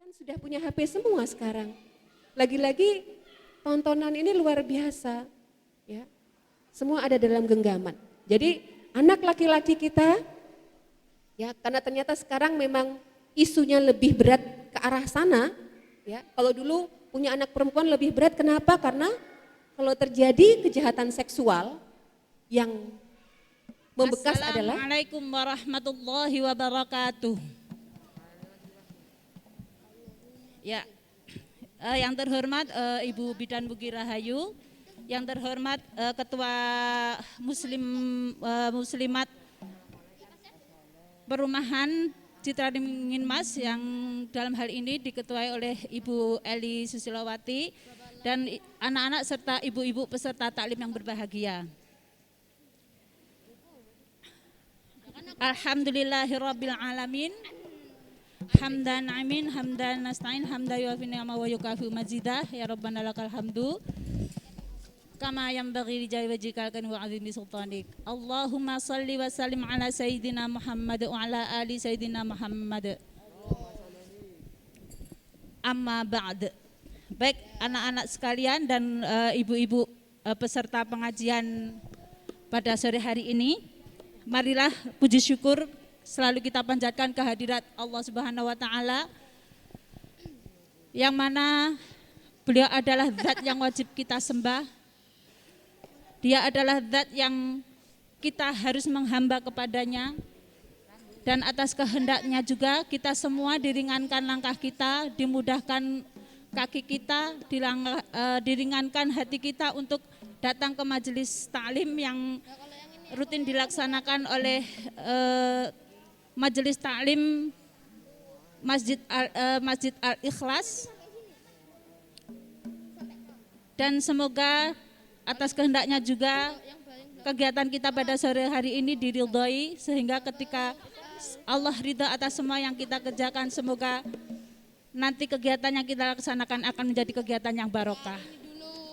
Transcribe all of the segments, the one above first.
Kan sudah punya HP semua sekarang. Lagi-lagi tontonan ini luar biasa, ya. Semua ada dalam genggaman. Jadi anak laki-laki kita, ya, karena ternyata sekarang memang isunya lebih berat ke arah sana, ya. Kalau dulu punya anak perempuan lebih berat, kenapa? Karena kalau terjadi kejahatan seksual yang membekas adalah Assalamualaikum warahmatullahi wabarakatuh. Ya, yang terhormat Ibu Bidan Bugi Rahayu, yang terhormat Ketua Muslimat Perumahan Citra Dingin Mas yang dalam hal ini diketuai oleh Ibu Eli Susilowati dan anak-anak serta ibu-ibu peserta taklim yang berbahagia. Alhamdulillahirabbil alamin. Hamdan amin, hamdan nasta'in, hamdan yuafi ni'ma wa yukafi mazidah, ya Rabbana lakal hamdu. Kama yanbaghi li jalali wajhikal karim wa 'azimi sultanik. Allahumma shalli wa sallim ala sayyidina Muhammad wa ala ali sayyidina Muhammad. Amma ba'd. Baik anak-anak sekalian dan ibu-ibu peserta pengajian pada sore hari ini, marilah puji syukur selalu kita panjatkan kehadirat Allah Subhanahu wa taala yang mana Beliau adalah zat yang wajib kita sembah. Dia adalah zat yang kita harus menghamba kepadanya. Dan atas kehendaknya juga kita semua diringankan langkah kita, dimudahkan kaki kita, diringankan hati kita untuk datang ke majelis taklim yang rutin dilaksanakan oleh majelis taklim Masjid Al-Ikhlas. Dan semoga atas kehendaknya juga kegiatan kita pada sore hari ini diridhoi, sehingga ketika Allah ridha atas semua yang kita kerjakan, semoga nanti kegiatan yang kita laksanakan akan menjadi kegiatan yang barokah.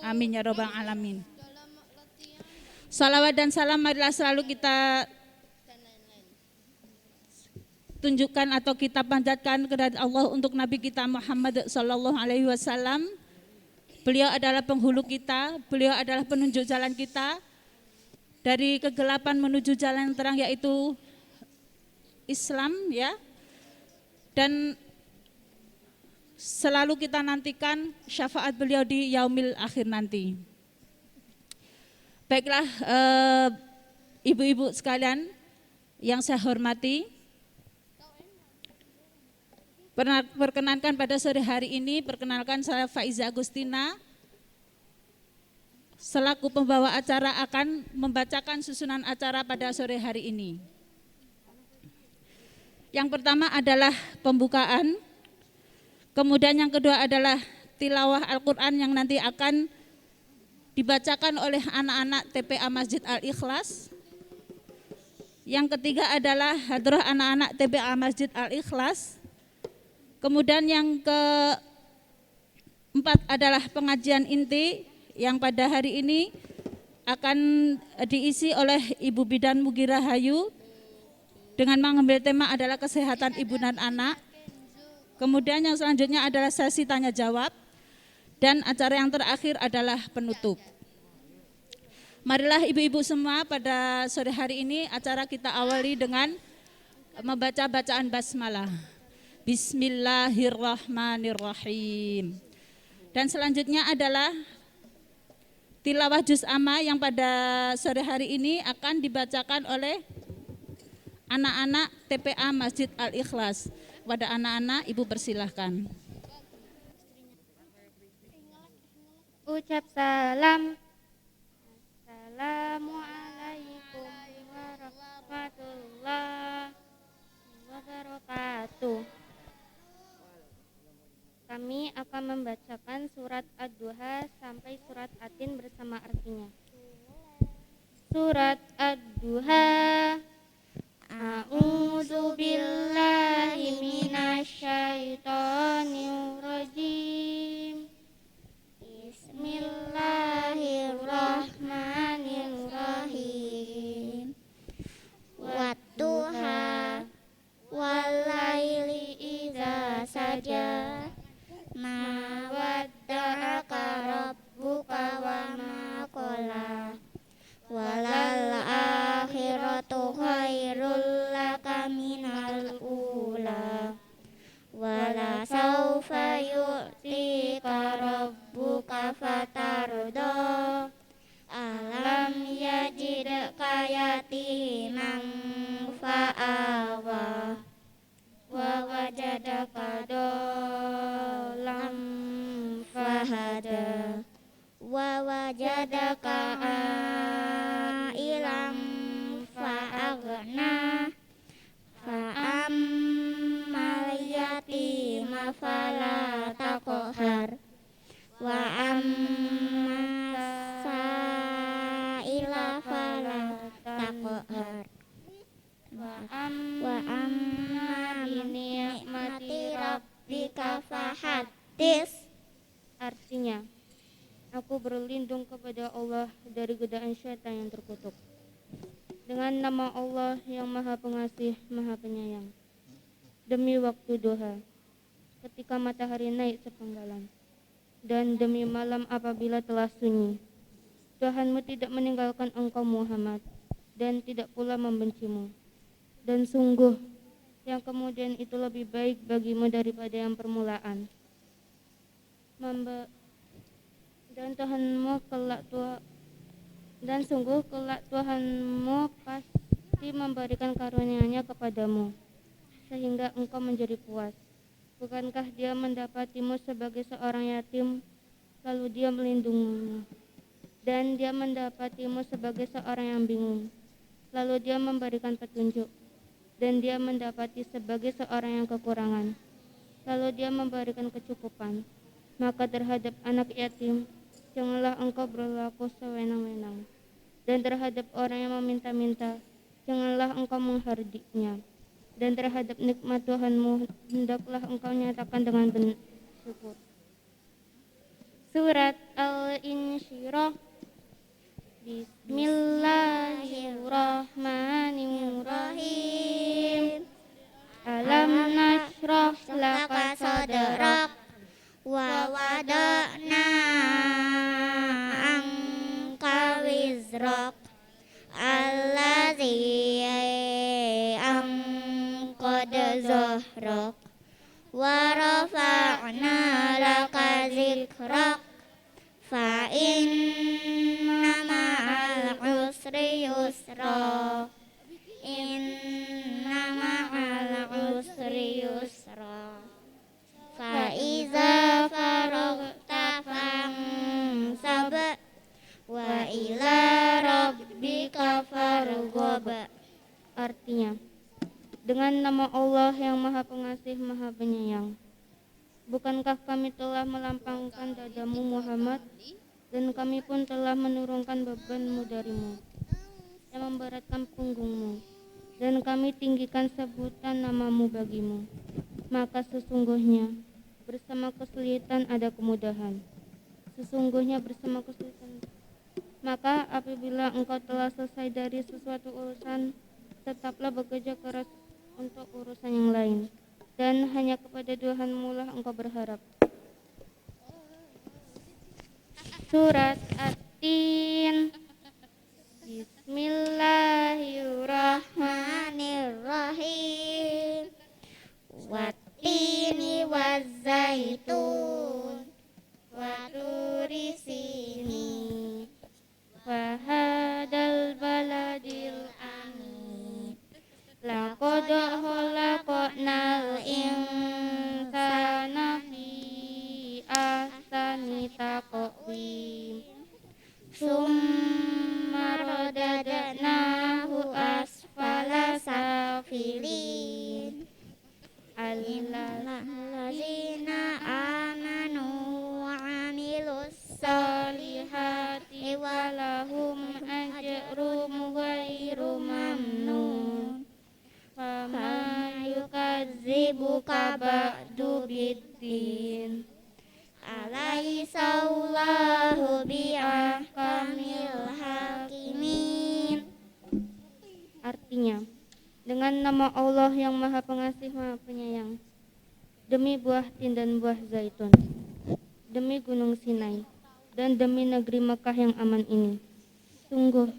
Amin ya rabbal alamin. Salawat dan salam marilah selalu kita tunjukkan atau kita panjatkan kepada Allah untuk Nabi kita Muhammad sallallahu alaihi wasallam. Beliau adalah penghulu kita, beliau adalah penunjuk jalan kita dari kegelapan menuju jalan yang terang, yaitu Islam, ya. Dan selalu kita nantikan syafaat beliau di yaumil akhir nanti. Baiklah ibu-ibu sekalian yang saya hormati, perkenankan pada sore hari ini, perkenalkan saya Faiza Agustina, selaku pembawa acara akan membacakan susunan acara pada sore hari ini. Yang pertama adalah pembukaan, kemudian yang kedua adalah tilawah Al-Quran yang nanti akan dibacakan oleh anak-anak TPA Masjid Al-Ikhlas. Yang ketiga adalah hadrah anak-anak TPA Masjid Al-Ikhlas. Kemudian yang keempat adalah pengajian inti yang pada hari ini akan diisi oleh Ibu Bidan Bugi Rahayu dengan mengambil tema adalah kesehatan ibu dan anak. Kemudian yang selanjutnya adalah sesi tanya jawab, dan acara yang terakhir adalah penutup. Marilah ibu-ibu semua, pada sore hari ini acara kita awali dengan membaca bacaan basmalah. Bismillahirrahmanirrahim. Dan selanjutnya adalah tilawah juz amma yang pada sore hari ini akan dibacakan oleh anak-anak TPA Masjid Al-Ikhlas. Pada anak-anak, ibu persilahkan. Ucap salam. Assalamualaikum warahmatullahi wabarakatuh. Kami akan membacakan surat Ad-Duha sampai surat Atin bersama artinya. Surat Ad-Duha. A'udzu billahi minasyaitonir rajim. Bismillahirrahmanirrahim. Wadduha walaili idza saja. ma wadda'aka rabbuka wa ma qala walal akhiratu khairul laka minal ula wala sawfa yu'tika rabbuka fatarda alam yajidka yatiman fa'awa wa wajadaka dolam fahada wa wajadaka ailam fa'aghna fa'ammal yatima fala taqhar wa amma sa'ila fala taqhar wa amma bi ni'mati rabbika fahaddits. Artinya, aku berlindung kepada Allah dari godaan syaitan yang terkutuk. Dengan nama Allah yang Maha Pengasih, Maha Penyayang. Demi waktu duha, ketika matahari naik sepenggalan, dan demi malam apabila telah sunyi, Tuhanmu tidak meninggalkan engkau Muhammad, dan tidak pula membencimu. Dan sungguh, yang kemudian itu lebih baik bagimu daripada yang permulaan. Dan sungguh kelak Tuhanmu pasti memberikan karunia-Nya kepadamu, sehingga engkau menjadi puas. Bukankah Dia mendapatimu sebagai seorang yatim, lalu Dia melindungimu, dan Dia mendapatimu sebagai seorang yang bingung, lalu Dia memberikan petunjuk, dan Dia mendapati sebagai seorang yang kekurangan, lalu Dia memberikan kecukupan. Maka terhadap anak yatim, janganlah engkau berlaku sewenang-wenang, dan terhadap orang yang meminta-minta, janganlah engkau menghardiknya. Dan terhadap nikmat Tuhanmu, hendaklah engkau nyatakan dengan bersyukur. Surat Al-Insyirah. Bismillahirrahmanirrahim. Alam nashrah laka sadrak wa wada'na anka wizrak allazi anqada zahrak wa rafa'na laka zikrak fa inna ma'al usri yusra inna ma'al usri yusra fa iza faragta fansab wa ila rabbika farghab. Artinya, dengan nama Allah yang Maha Pengasih, Maha Penyayang. Bukankah kami telah melampangkan dadamu Muhammad, dan kami pun telah menurunkan bebanmu darimu yang memberatkan punggungmu, dan kami tinggikan sebutan namamu bagimu. Maka sesungguhnya bersama kesulitan ada kemudahan. Sesungguhnya bersama kesulitan. Maka apabila engkau telah selesai dari sesuatu urusan, tetaplah bekerja keras untuk urusan yang lain, dan hanya kepada Tuhanmu lah engkau berharap. Surat At-Tin. Bismillahirrahmanirrahim. Wattini wazzaitun wa turi sinin wa hadal baladil amin. Laqad khalaqnal insana fi ahsani taqwim. Summa radadnahu asfala safilin. Allazina amanu wa amilus solihati walahum ajrum ghairu mamnun. Fama yukadzibuka ba'du biddin. Alaihissallahu bi'ahkamil hakimin. Artinya, dengan nama Allah yang Maha Pengasih, Maha Penyayang. demi buah tin dan buah zaitun, demi gunung Sinai, dan demi negeri Mekah yang aman ini. Sungguh,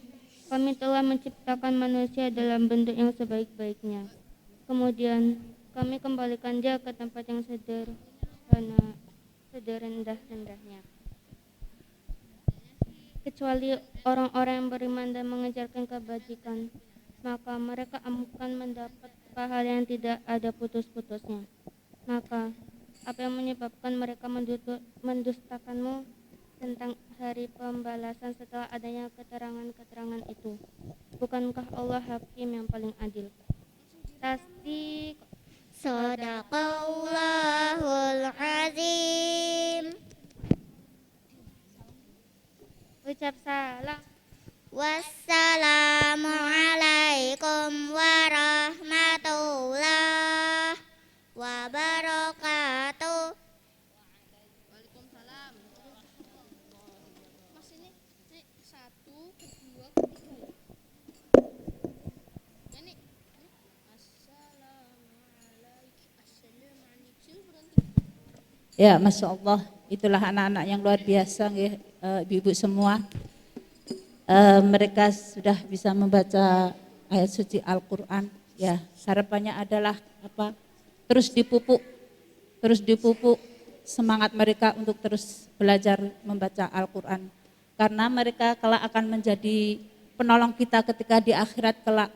kami telah menciptakan manusia dalam bentuk yang sebaik-baiknya. Kemudian, kami kembalikan dia ke tempat yang sederendah-rendahnya. Kecuali orang-orang yang beriman dan mengejarkan kebajikan, maka mereka akan mendapat pahala yang tidak ada putus-putusnya. Maka, apa yang menyebabkan mereka mendustakanmu tentang hari pembalasan setelah adanya keterangan-keterangan itu? Bukankah Allah Hakim yang paling adil? Tasdik. Sadaqallahul azim. Ucap salam. Wassalamualaikum warahmatullahi wabarakatuh. Ya, Masya Allah, itulah anak-anak yang luar biasa, nggih, ibu-ibu semua. Mereka sudah bisa membaca ayat suci Al-Quran. Ya, harapannya adalah apa? Terus dipupuk semangat mereka untuk terus belajar membaca Al-Quran. Karena mereka kelak akan menjadi penolong kita ketika di akhirat kelak.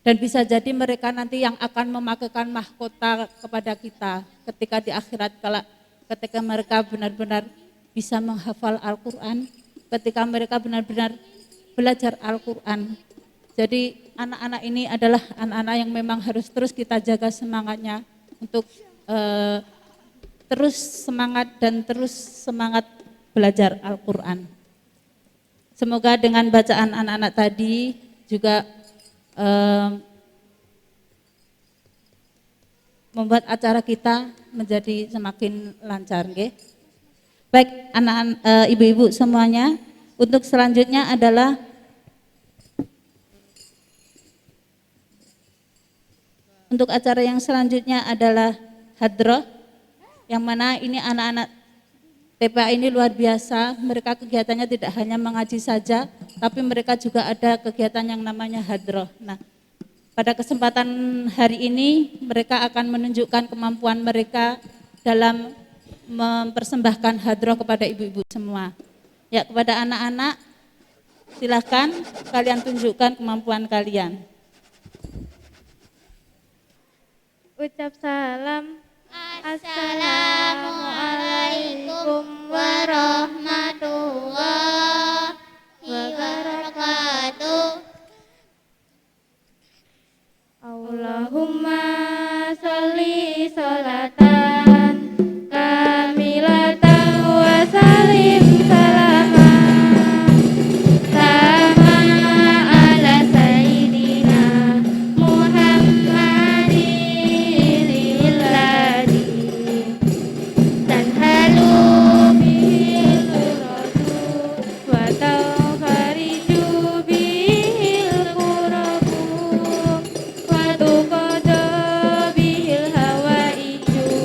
Dan bisa jadi mereka nanti yang akan memakaikan mahkota kepada kita ketika di akhirat kelak, ketika mereka benar-benar bisa menghafal Al-Quran, ketika mereka benar-benar belajar Al-Quran. Jadi anak-anak ini adalah anak-anak yang memang harus terus kita jaga semangatnya untuk terus semangat dan terus semangat belajar Al-Quran. Semoga dengan bacaan anak-anak tadi juga membuat acara kita menjadi semakin lancar, nggih. Baik, anak-anak, ibu-ibu semuanya, untuk selanjutnya adalah untuk acara yang selanjutnya adalah hadroh, yang mana ini anak-anak TPA ini luar biasa. Mereka kegiatannya tidak hanya mengaji saja, tapi mereka juga ada kegiatan yang namanya hadroh. Nah, pada kesempatan hari ini mereka akan menunjukkan kemampuan mereka dalam mempersembahkan hadroh kepada ibu-ibu semua. Ya, kepada anak-anak, silakan kalian tunjukkan kemampuan kalian. Ucap salam. Assalamualaikum warahmatullahi wabarakatuh. Allahumma sholli sholatan kamilatan wa salim salaman sama ala sayyidina Muhammadin lilladzi tanhalu bihil uradu wa tawfariju bihil kurabu wa tuqadu bihil hawaiju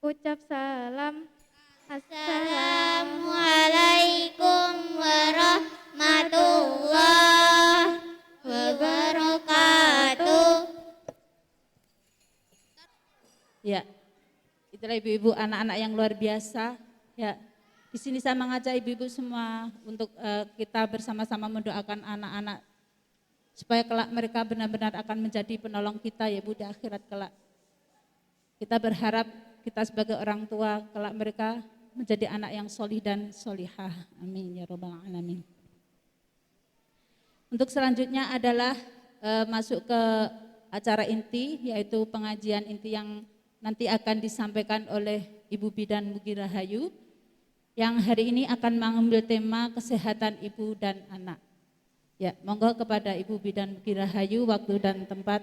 ucap salam. Assalamualaikum warahmatullahi wabarakatuh. Ya, itulah ibu-ibu anak-anak yang luar biasa. Ya, di sini saya mengajak ibu-ibu semua untuk kita bersama-sama mendoakan anak-anak supaya kelak mereka benar-benar akan menjadi penolong kita ya Bu di akhirat kelak. Kita berharap kita sebagai orang tua kelak mereka menjadi anak yang solih dan solihah. Amin ya rabbal alamin. Untuk selanjutnya adalah masuk ke acara inti, yaitu pengajian inti yang nanti akan disampaikan oleh Ibu Bidan Mugirahayu yang hari ini akan mengambil tema kesehatan ibu dan anak. Ya, monggo kepada Ibu Bidan Mugirahayu, waktu dan tempat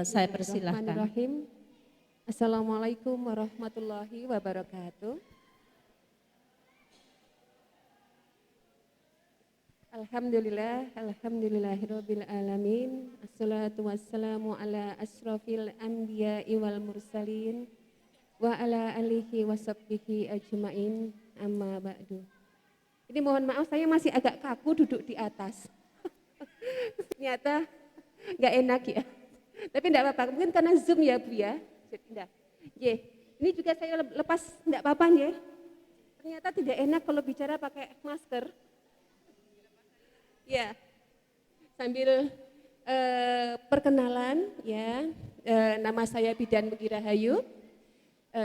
saya persilahkan. Bismillahirrahmanirrahim. Assalamualaikum warahmatullahi wabarakatuh. Alhamdulillahirabbil alamin. Assalatu wassalamu ala asrofil anbiya'i wal mursalin wa ala alihi washabbihi ajmain, amma ba'du. Ini mohon maaf saya masih agak kaku duduk di atas. Ternyata enggak enak ya. Tapi enggak apa-apa, mungkin karena Zoom ya Bu ya. Jadi ini juga saya lepas enggak apa-apa ya. Ternyata tidak enak kalau bicara pakai masker. Ya, sambil perkenalan ya, nama saya Bidan Mugirahayu,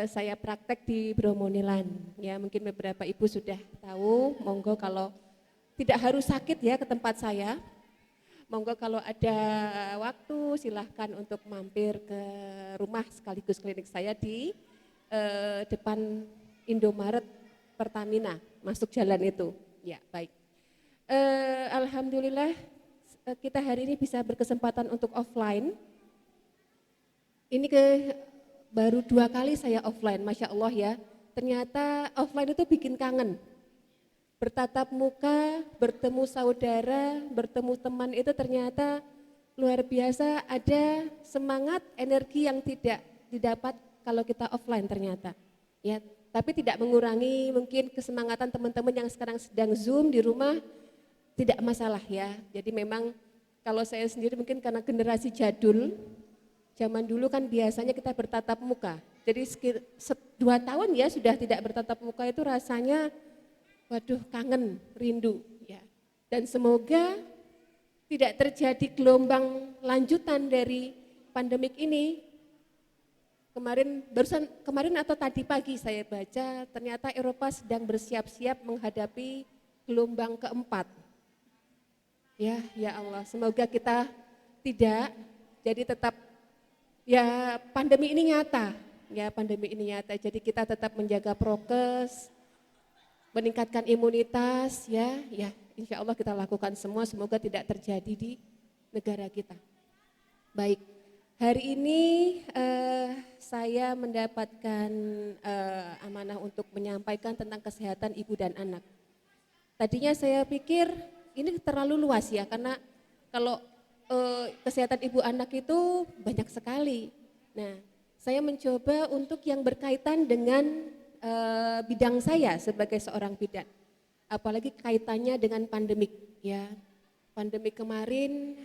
saya praktek di Bromonilan. Ya, mungkin beberapa ibu sudah tahu. Monggo kalau tidak harus sakit ya ke tempat saya. Monggo kalau ada waktu silahkan untuk mampir ke rumah sekaligus klinik saya di depan Indomaret Pertamina, masuk jalan itu. Ya, baik. Alhamdulillah kita hari ini bisa berkesempatan untuk offline. Ini baru 2 kali saya offline, Masya Allah ya. Ternyata offline itu bikin kangen. Bertatap muka, bertemu saudara, bertemu teman itu ternyata luar biasa, ada semangat, energi yang tidak didapat kalau kita offline ternyata. Ya, tapi tidak mengurangi mungkin kesemangatan teman-teman yang sekarang sedang Zoom di rumah. Tidak masalah ya, jadi memang kalau saya sendiri mungkin karena generasi jadul, zaman dulu kan biasanya kita bertatap muka. Jadi 2 tahun ya sudah tidak bertatap muka itu rasanya waduh kangen, rindu ya. Dan semoga tidak terjadi gelombang lanjutan dari pandemik ini. Kemarin atau tadi pagi saya baca ternyata Eropa sedang bersiap-siap menghadapi gelombang keempat. Ya Allah, semoga kita tidak, jadi tetap ya pandemi ini nyata, jadi kita tetap menjaga prokes, meningkatkan imunitas ya insya Allah kita lakukan semua, semoga tidak terjadi di negara kita. Baik, hari ini saya mendapatkan amanah untuk menyampaikan tentang kesehatan ibu dan anak. Tadinya saya pikir ini terlalu luas ya, karena kalau kesehatan ibu anak itu banyak sekali. Nah, saya mencoba untuk yang berkaitan dengan bidang saya sebagai seorang bidan. Apalagi kaitannya dengan pandemik ya. Pandemik kemarin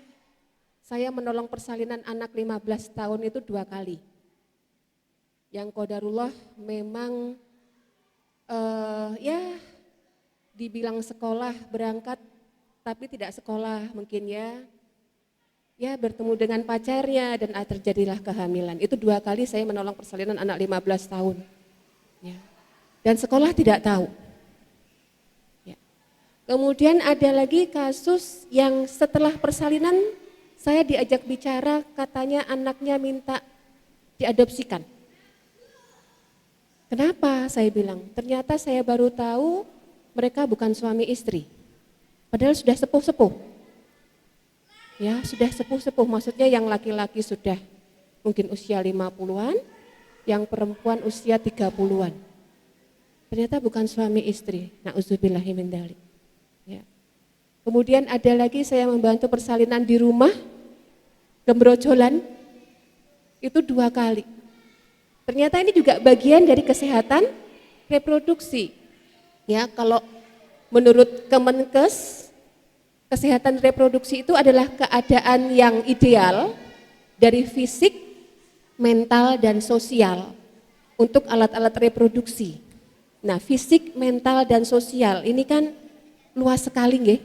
saya menolong persalinan anak 15 tahun itu 2 kali. Yang qadarullah memang ya dibilang sekolah berangkat tapi tidak sekolah mungkin ya bertemu dengan pacarnya dan terjadilah kehamilan. Itu 2 kali saya menolong persalinan anak 15 tahun. Ya. Dan sekolah tidak tahu. Ya. Kemudian ada lagi kasus yang setelah persalinan saya diajak bicara, katanya anaknya minta diadopsikan. Kenapa? Saya bilang, ternyata saya baru tahu mereka bukan suami istri. Padahal sudah sepuh-sepuh. Ya, sudah sepuh-sepuh, maksudnya yang laki-laki sudah mungkin usia 50-an, yang perempuan usia 30-an. Ternyata bukan suami istri. Na'udzubillahi min dzalik. Ya. Kemudian ada lagi saya membantu persalinan di rumah, gembrojolan, itu 2 kali. Ternyata ini juga bagian dari kesehatan reproduksi. Ya, kalau menurut Kemenkes, kesehatan reproduksi itu adalah keadaan yang ideal dari fisik, mental, dan sosial untuk alat-alat reproduksi. Nah, fisik, mental, dan sosial ini kan luas sekali nggih.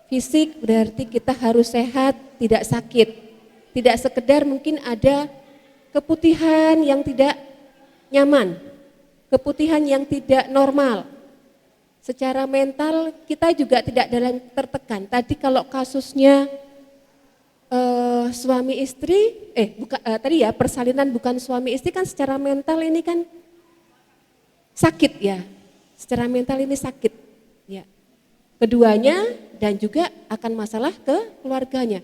Fisik berarti kita harus sehat, tidak sakit. Tidak sekedar mungkin ada keputihan yang tidak nyaman, keputihan yang tidak normal. Secara mental kita juga tidak dalam tertekan. Tadi kalau kasusnya suami istri, tadi ya persalinan bukan suami istri kan secara mental ini kan sakit ya. Secara mental ini sakit ya. Keduanya dan juga akan masalah ke keluarganya.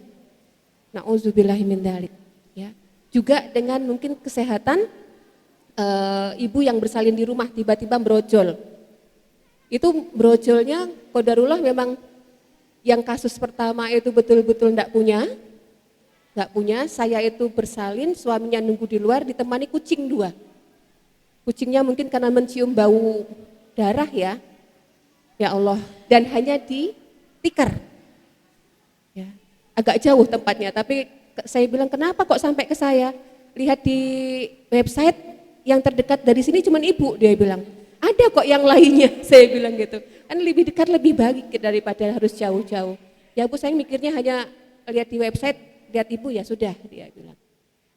Nauzubillahi min dzalik ya. Juga dengan mungkin kesehatan ibu yang bersalin di rumah tiba-tiba brojol. Itu brojolnya qadarullah memang yang kasus pertama itu betul-betul enggak punya. Saya itu bersalin, suaminya nunggu di luar ditemani kucing 2. Kucingnya mungkin karena mencium bau darah ya. Ya Allah, dan hanya di tikar. Ya, agak jauh tempatnya, tapi saya bilang kenapa kok sampai ke saya? Lihat di website yang terdekat dari sini cuma ibu, dia bilang. Ada kok yang lainnya, saya bilang gitu. Kan lebih dekat lebih baik daripada harus jauh-jauh. Ya Bu, saya mikirnya hanya lihat di website, lihat ibu ya sudah, dia bilang.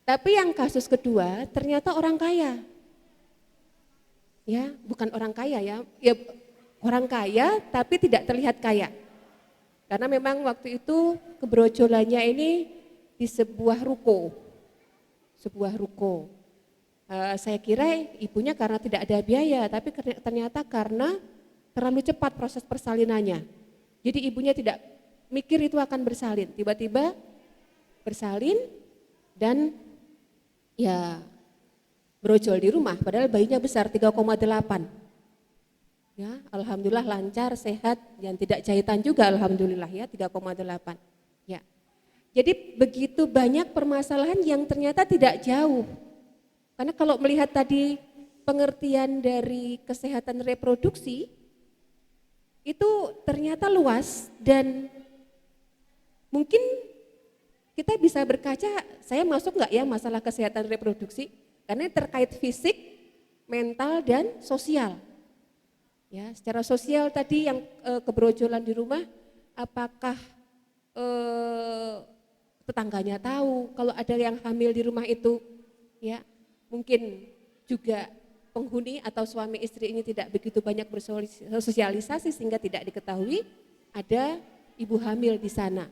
Tapi yang kasus kedua ternyata orang kaya. Ya, bukan orang kaya ya orang kaya tapi tidak terlihat kaya. Karena memang waktu itu kebrojolannya ini di sebuah ruko. Saya kira ibunya karena tidak ada biaya, tapi ternyata karena terlalu cepat proses persalinannya. Jadi ibunya tidak mikir itu akan bersalin, tiba-tiba bersalin dan ya brojol di rumah, padahal bayinya besar 3,8. Ya, alhamdulillah lancar, sehat, yang tidak jahitan juga alhamdulillah ya 3,8. Ya. Jadi begitu banyak permasalahan yang ternyata tidak jauh. Karena kalau melihat tadi pengertian dari kesehatan reproduksi itu ternyata luas dan mungkin kita bisa berkaca, saya masuk enggak ya masalah kesehatan reproduksi? Karena terkait fisik, mental, dan sosial. Ya, secara sosial tadi yang kebrojolan di rumah, apakah tetangganya tahu kalau ada yang hamil di rumah itu? Ya, mungkin juga penghuni atau suami istri ini tidak begitu banyak bersosialisasi sehingga tidak diketahui ada ibu hamil di sana.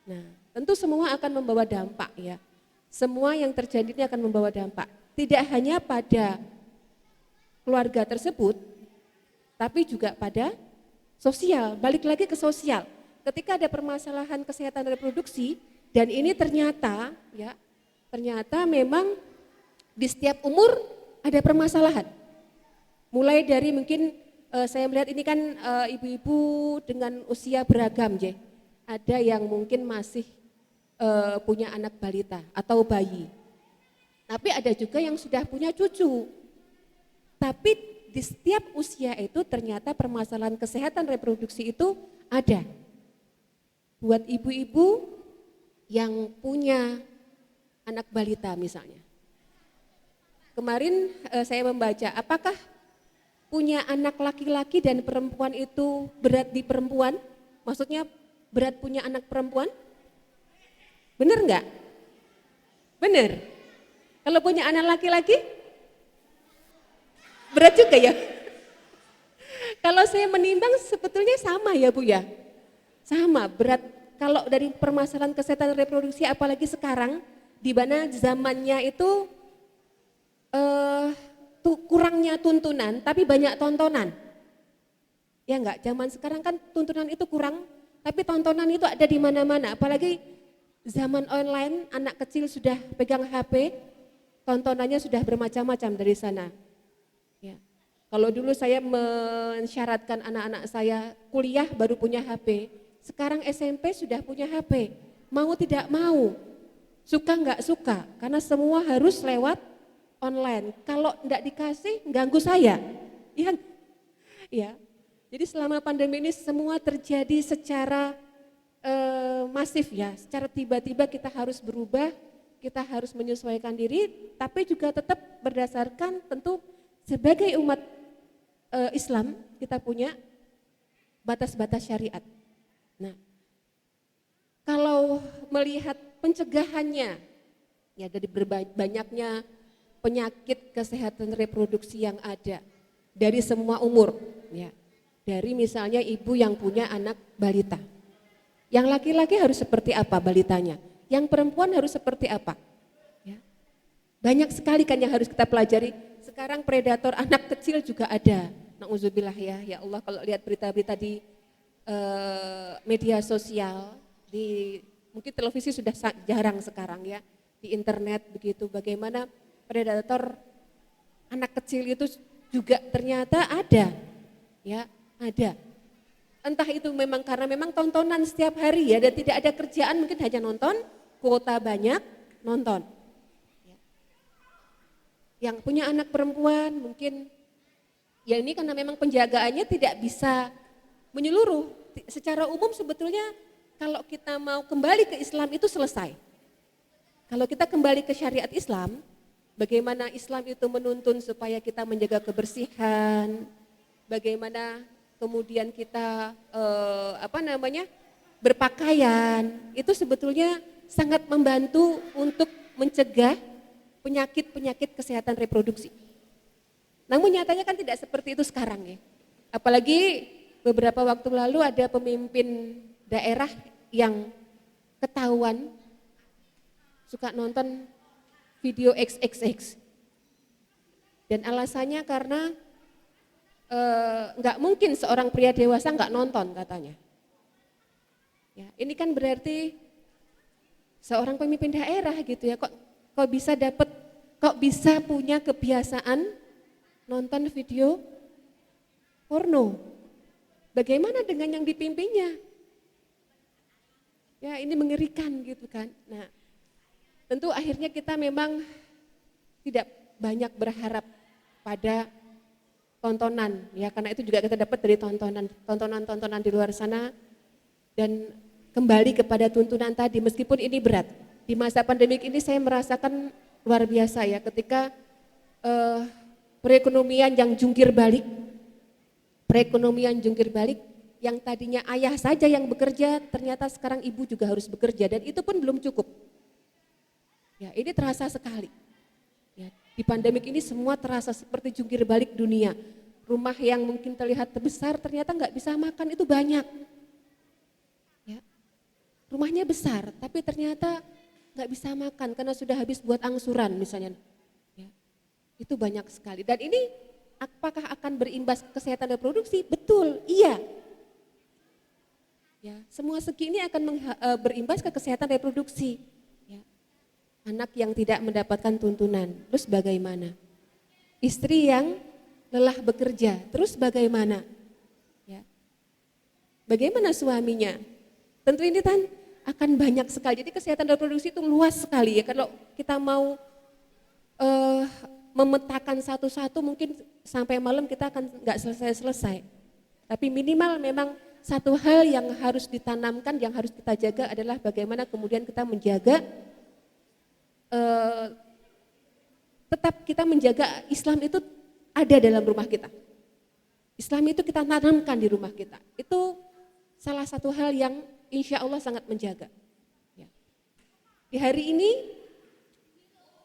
Nah, tentu semua akan membawa dampak ya. Semua yang terjadi ini akan membawa dampak. Tidak hanya pada keluarga tersebut, tapi juga pada sosial. Balik lagi ke sosial. Ketika ada permasalahan kesehatan reproduksi dan ini ternyata memang di setiap umur ada permasalahan. Mulai dari mungkin saya melihat ini kan ibu-ibu dengan usia beragam ya. Ada yang mungkin masih punya anak balita atau bayi. Tapi ada juga yang sudah punya cucu. Tapi di setiap usia itu ternyata permasalahan kesehatan reproduksi itu ada. Buat ibu-ibu yang punya anak balita misalnya. Kemarin saya membaca, apakah punya anak laki-laki dan perempuan itu berat di perempuan? Maksudnya berat punya anak perempuan? Benar enggak? Benar. Kalau punya anak laki-laki? Berat juga ya. Kalau saya menimbang sebetulnya sama ya Bu ya. Sama berat kalau dari permasalahan kesehatan reproduksi apalagi sekarang di mana zamannya itu kurangnya tuntunan tapi banyak tontonan. Ya enggak, zaman sekarang kan tuntunan itu kurang tapi tontonan itu ada di mana-mana. Apalagi zaman online anak kecil sudah pegang HP, tontonannya sudah bermacam-macam dari sana. Ya. Kalau dulu saya mensyaratkan anak-anak saya kuliah baru punya HP, sekarang SMP sudah punya HP, mau tidak mau, suka nggak suka, karena semua harus lewat online. Kalau enggak dikasih ganggu saya. Iya. Ya. Jadi selama pandemi ini semua terjadi secara masif ya, secara tiba-tiba kita harus berubah, kita harus menyesuaikan diri, tapi juga tetap berdasarkan tentu sebagai umat Islam kita punya batas-batas syariat. Nah, kalau melihat pencegahannya, ya dari banyaknya penyakit kesehatan reproduksi yang ada dari semua umur, ya dari misalnya ibu yang punya anak balita. Yang laki-laki harus seperti apa balitanya? Yang perempuan harus seperti apa? Ya. Banyak sekali kan yang harus kita pelajari. Sekarang predator anak kecil juga ada. Nauzubillah ya Allah, kalau lihat berita-berita di media sosial, di mungkin televisi sudah jarang sekarang ya, di internet begitu. Bagaimana predator anak kecil itu juga ternyata ada, ya ada. Entah itu memang karena memang tontonan setiap hari ya, dan tidak ada kerjaan, mungkin hanya nonton, kuota banyak, nonton. Yang punya anak perempuan mungkin, ya ini karena memang penjagaannya tidak bisa menyeluruh. Secara umum sebetulnya kalau kita mau kembali ke Islam itu selesai. Kalau kita kembali ke syariat Islam, bagaimana Islam itu menuntun supaya kita menjaga kebersihan, bagaimana kemudian kita berpakaian, itu sebetulnya sangat membantu untuk mencegah penyakit-penyakit kesehatan reproduksi. Namun nyatanya kan tidak seperti itu sekarang ya. Apalagi beberapa waktu lalu ada pemimpin daerah yang ketahuan suka nonton video XXX. Dan alasannya karena nggak mungkin seorang pria dewasa nggak nonton katanya. Ya, ini kan berarti seorang pemimpin daerah gitu ya, kok bisa punya kebiasaan nonton video porno. Bagaimana dengan yang dipimpinnya? Ya ini mengerikan gitu kan. Nah, tentu akhirnya kita memang tidak banyak berharap pada tontonan ya, karena itu juga kita dapat dari tontonan di luar sana. Dan kembali kepada tuntunan tadi, meskipun ini berat di masa pandemik ini, saya merasakan luar biasa ya ketika perekonomian yang jungkir balik, yang tadinya ayah saja yang bekerja, ternyata sekarang ibu juga harus bekerja, dan itu pun belum cukup. Ya ini terasa sekali. Ya, di pandemik ini semua terasa seperti jungkir balik dunia. Rumah yang mungkin terlihat besar ternyata nggak bisa makan, itu banyak. Ya, rumahnya besar tapi ternyata nggak bisa makan karena sudah habis buat angsuran misalnya. Ya, itu banyak sekali. Dan ini apakah akan berimbas ke kesehatan reproduksi? Betul, iya. Ya, semua segi ini akan berimbas ke kesehatan reproduksi. Anak yang tidak mendapatkan tuntunan, terus bagaimana? Istri yang lelah bekerja, terus bagaimana? Ya. Bagaimana suaminya? Tentu ini kan akan banyak sekali. Jadi kesehatan reproduksi itu luas sekali ya. Kalau kita mau memetakan satu-satu mungkin sampai malam kita akan nggak selesai-selesai. Tapi minimal memang satu hal yang harus ditanamkan, yang harus kita jaga adalah bagaimana kemudian kita menjaga tetap kita menjaga Islam itu ada dalam rumah kita. Islam itu kita tanamkan di rumah kita. Itu salah satu hal yang insya Allah sangat menjaga. Ya. Di hari ini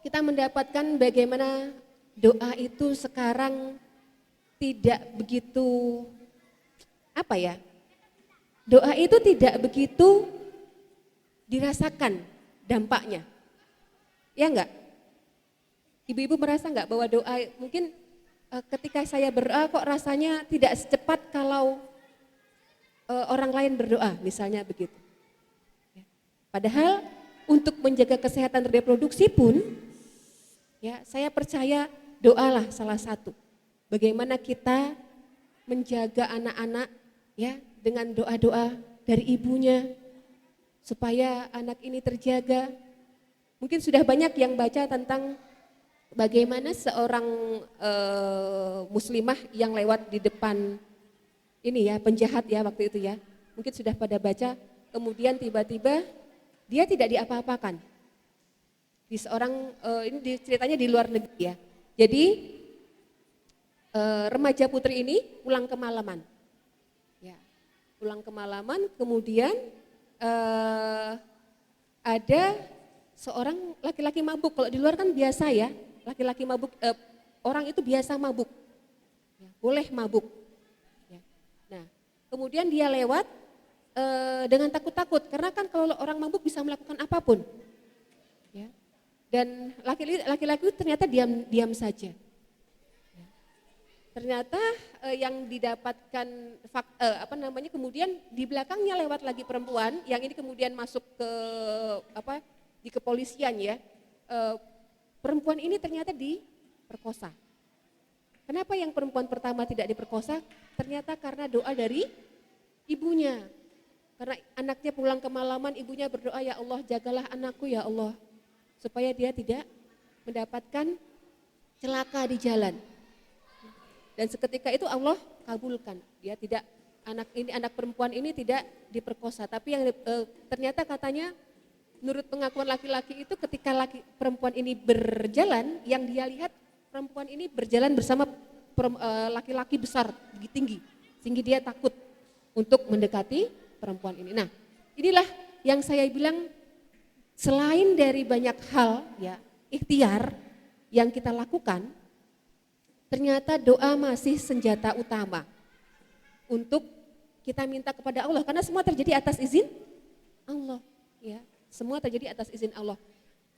kita mendapatkan bagaimana doa itu sekarang tidak begitu, doa itu tidak begitu dirasakan dampaknya. Ya enggak? Ibu-ibu merasa enggak bahwa doa mungkin ketika saya berdoa kok rasanya tidak secepat kalau orang lain berdoa misalnya begitu. Padahal untuk menjaga kesehatan reproduksi pun ya saya percaya doalah salah satu. Bagaimana kita menjaga anak-anak ya dengan doa-doa dari ibunya supaya anak ini terjaga. Mungkin sudah banyak yang baca tentang bagaimana seorang muslimah yang lewat di depan ini ya, penjahat ya waktu itu ya, mungkin sudah pada baca, kemudian tiba-tiba dia tidak diapa-apakan. Di seorang, ini ceritanya di luar negeri ya, jadi remaja putri ini pulang kemalaman, ya, pulang kemalaman, kemudian ada seorang laki-laki mabuk. Kalau di luar kan biasa ya, laki-laki mabuk, orang itu biasa mabuk, ya, boleh mabuk. Ya. Nah, kemudian dia lewat dengan takut-takut, karena kan kalau orang mabuk bisa melakukan apapun. Ya. Dan laki-laki itu ternyata diam saja. Ya. Ternyata yang didapatkan kemudian di belakangnya lewat lagi perempuan, yang ini kemudian masuk ke di kepolisian ya. Perempuan ini ternyata diperkosa. Kenapa yang perempuan pertama tidak diperkosa? Ternyata karena doa dari ibunya. Karena anaknya pulang kemalaman, ibunya berdoa, ya Allah jagalah anakku ya Allah, supaya dia tidak mendapatkan celaka di jalan. Dan seketika itu Allah kabulkan, dia tidak, anak perempuan ini tidak diperkosa. Tapi yang ternyata katanya menurut pengakuan laki-laki itu, ketika perempuan ini berjalan, yang dia lihat perempuan ini berjalan bersama laki-laki besar, tinggi, sehingga dia takut untuk mendekati perempuan ini. Nah, inilah yang saya bilang, selain dari banyak hal ya, ikhtiar yang kita lakukan, ternyata doa masih senjata utama untuk kita minta kepada Allah, karena semua terjadi atas izin Allah, ya. Semua terjadi atas izin Allah.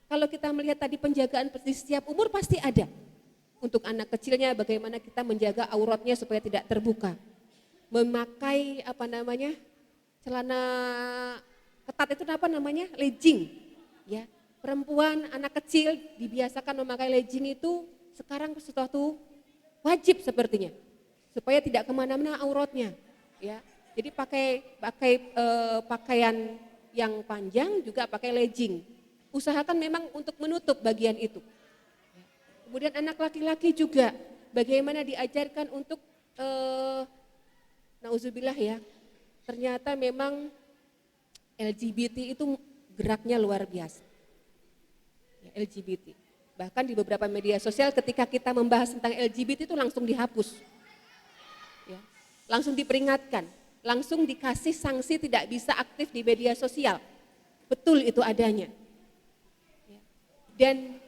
Kalau kita melihat tadi penjagaan di setiap umur pasti ada. Untuk anak kecilnya bagaimana kita menjaga auratnya supaya tidak terbuka. Memakai celana ketat itu legging. Ya. Perempuan, anak kecil dibiasakan memakai legging itu sekarang sesuatu wajib sepertinya. Supaya tidak kemana-mana auratnya. Ya. Jadi pakai pakaian yang panjang, juga pakai legging. Usahakan memang untuk menutup bagian itu. Kemudian anak laki-laki juga bagaimana diajarkan untuk nauzubillah ya. Ternyata memang LGBT itu geraknya luar biasa. Ya, LGBT. Bahkan di beberapa media sosial ketika kita membahas tentang LGBT itu langsung dihapus. Ya, langsung diperingatkan. Langsung dikasih sanksi tidak bisa aktif di media sosial. Betul itu adanya. Dan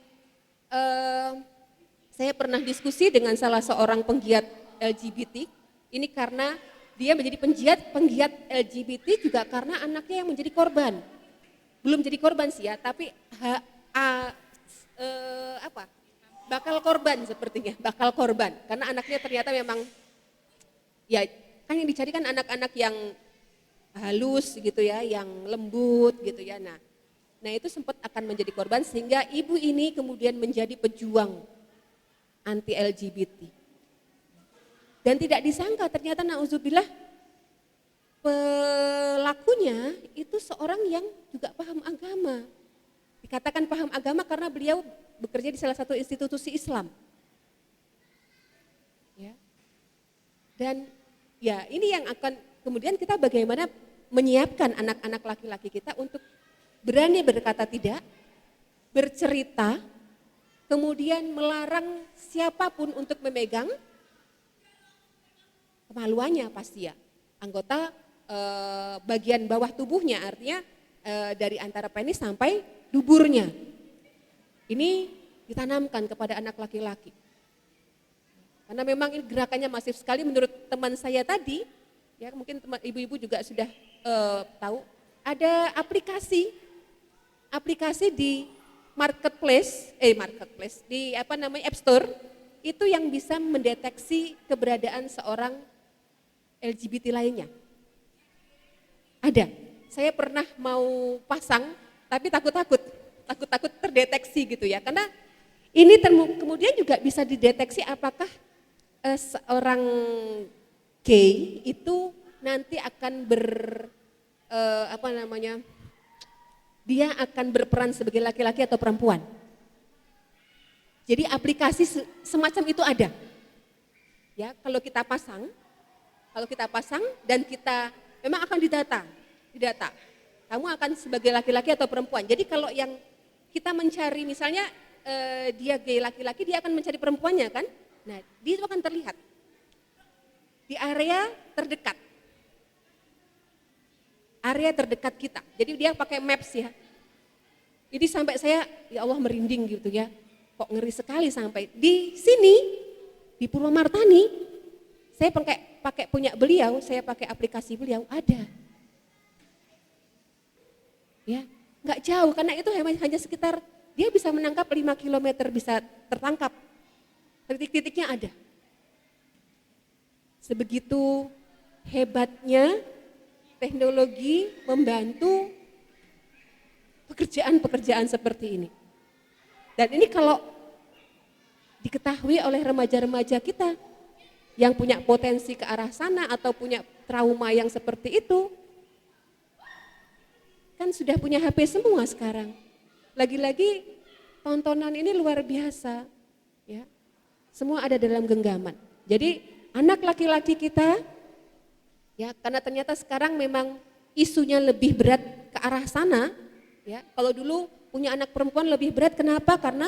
saya pernah diskusi dengan salah seorang penggiat LGBT, ini karena dia menjadi penggiat LGBT juga karena anaknya yang menjadi korban. Belum jadi korban sih ya, tapi bakal korban sepertinya, bakal korban. Karena anaknya ternyata memang, ya kan yang dicari kan anak-anak yang halus gitu ya, yang lembut gitu ya. Nah itu sempat akan menjadi korban sehingga ibu ini kemudian menjadi pejuang anti LGBT. Dan tidak disangka ternyata nauzubillah pelakunya itu seorang yang juga paham agama. Dikatakan paham agama karena beliau bekerja di salah satu institusi Islam. Ya. Dan ya ini yang akan kemudian kita bagaimana menyiapkan anak-anak laki-laki kita untuk berani berkata tidak, bercerita, kemudian melarang siapapun untuk memegang kemaluannya pasti ya. Anggota bagian bawah tubuhnya, artinya dari antara penis sampai duburnya. Ini ditanamkan kepada anak laki-laki. Karena memang ini gerakannya masif sekali menurut teman saya tadi, ya mungkin teman ibu-ibu juga sudah tahu, ada aplikasi di marketplace di App Store itu yang bisa mendeteksi keberadaan seorang LGBT lainnya. Ada. Saya pernah mau pasang tapi takut terdeteksi gitu ya. Karena ini kemudian juga bisa dideteksi apakah seorang gay itu nanti akan dia akan berperan sebagai laki-laki atau perempuan. Jadi aplikasi semacam itu ada. Ya, kalau kita pasang dan kita memang akan didata. Kamu akan sebagai laki-laki atau perempuan. Jadi kalau yang kita mencari misalnya dia gay laki-laki, dia akan mencari perempuannya kan? Nah, dia itu akan terlihat di area terdekat. Area terdekat kita. Jadi dia pakai maps ya. Jadi sampai saya ya Allah merinding gitu ya. Kok ngeri sekali sampai di sini di Purwomartani. Saya pakai punya beliau, saya pakai aplikasi beliau ada. Ya, nggak jauh karena itu hanya sekitar dia bisa menangkap 5 km bisa tertangkap. Titik-titiknya ada. Sebegitu hebatnya teknologi membantu pekerjaan-pekerjaan seperti ini. Dan ini kalau diketahui oleh remaja-remaja kita yang punya potensi ke arah sana atau punya trauma yang seperti itu, kan sudah punya HP semua sekarang. Lagi-lagi tontonan ini luar biasa, ya. Semua ada dalam genggaman. Jadi anak laki-laki kita, ya, karena ternyata sekarang memang isunya lebih berat ke arah sana, ya. Kalau dulu punya anak perempuan lebih berat, kenapa? Karena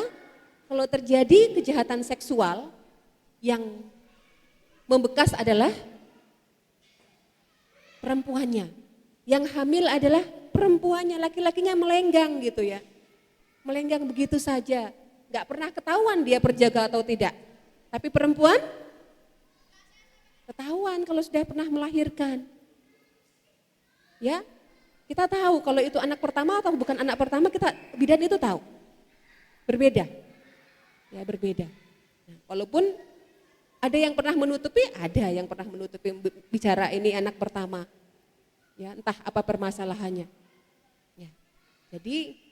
kalau terjadi kejahatan seksual yang membekas adalah perempuannya, yang hamil adalah perempuannya, laki-lakinya melenggang gitu ya. Melenggang begitu saja, gak pernah ketahuan dia perjaga atau tidak. Tapi perempuan ketahuan kalau sudah pernah melahirkan. Ya, kita tahu kalau itu anak pertama atau bukan anak pertama, kita bidan itu tahu. Berbeda. Ya, berbeda. Nah, walaupun ada yang pernah menutupi, bicara ini anak pertama. Ya, entah apa permasalahannya. Ya. Jadi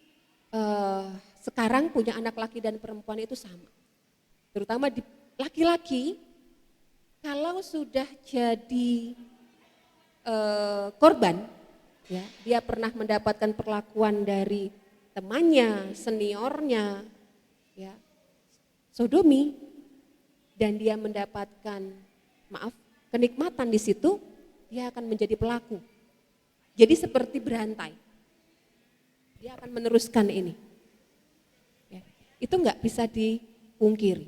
sekarang punya anak laki dan perempuan itu sama. Terutama di laki-laki, kalau sudah jadi korban, ya, dia pernah mendapatkan perlakuan dari temannya, seniornya, ya, sodomi, dan dia mendapatkan kenikmatan di situ, dia akan menjadi pelaku. Jadi seperti berantai, dia akan meneruskan ini. Ya, itu nggak bisa dipungkiri.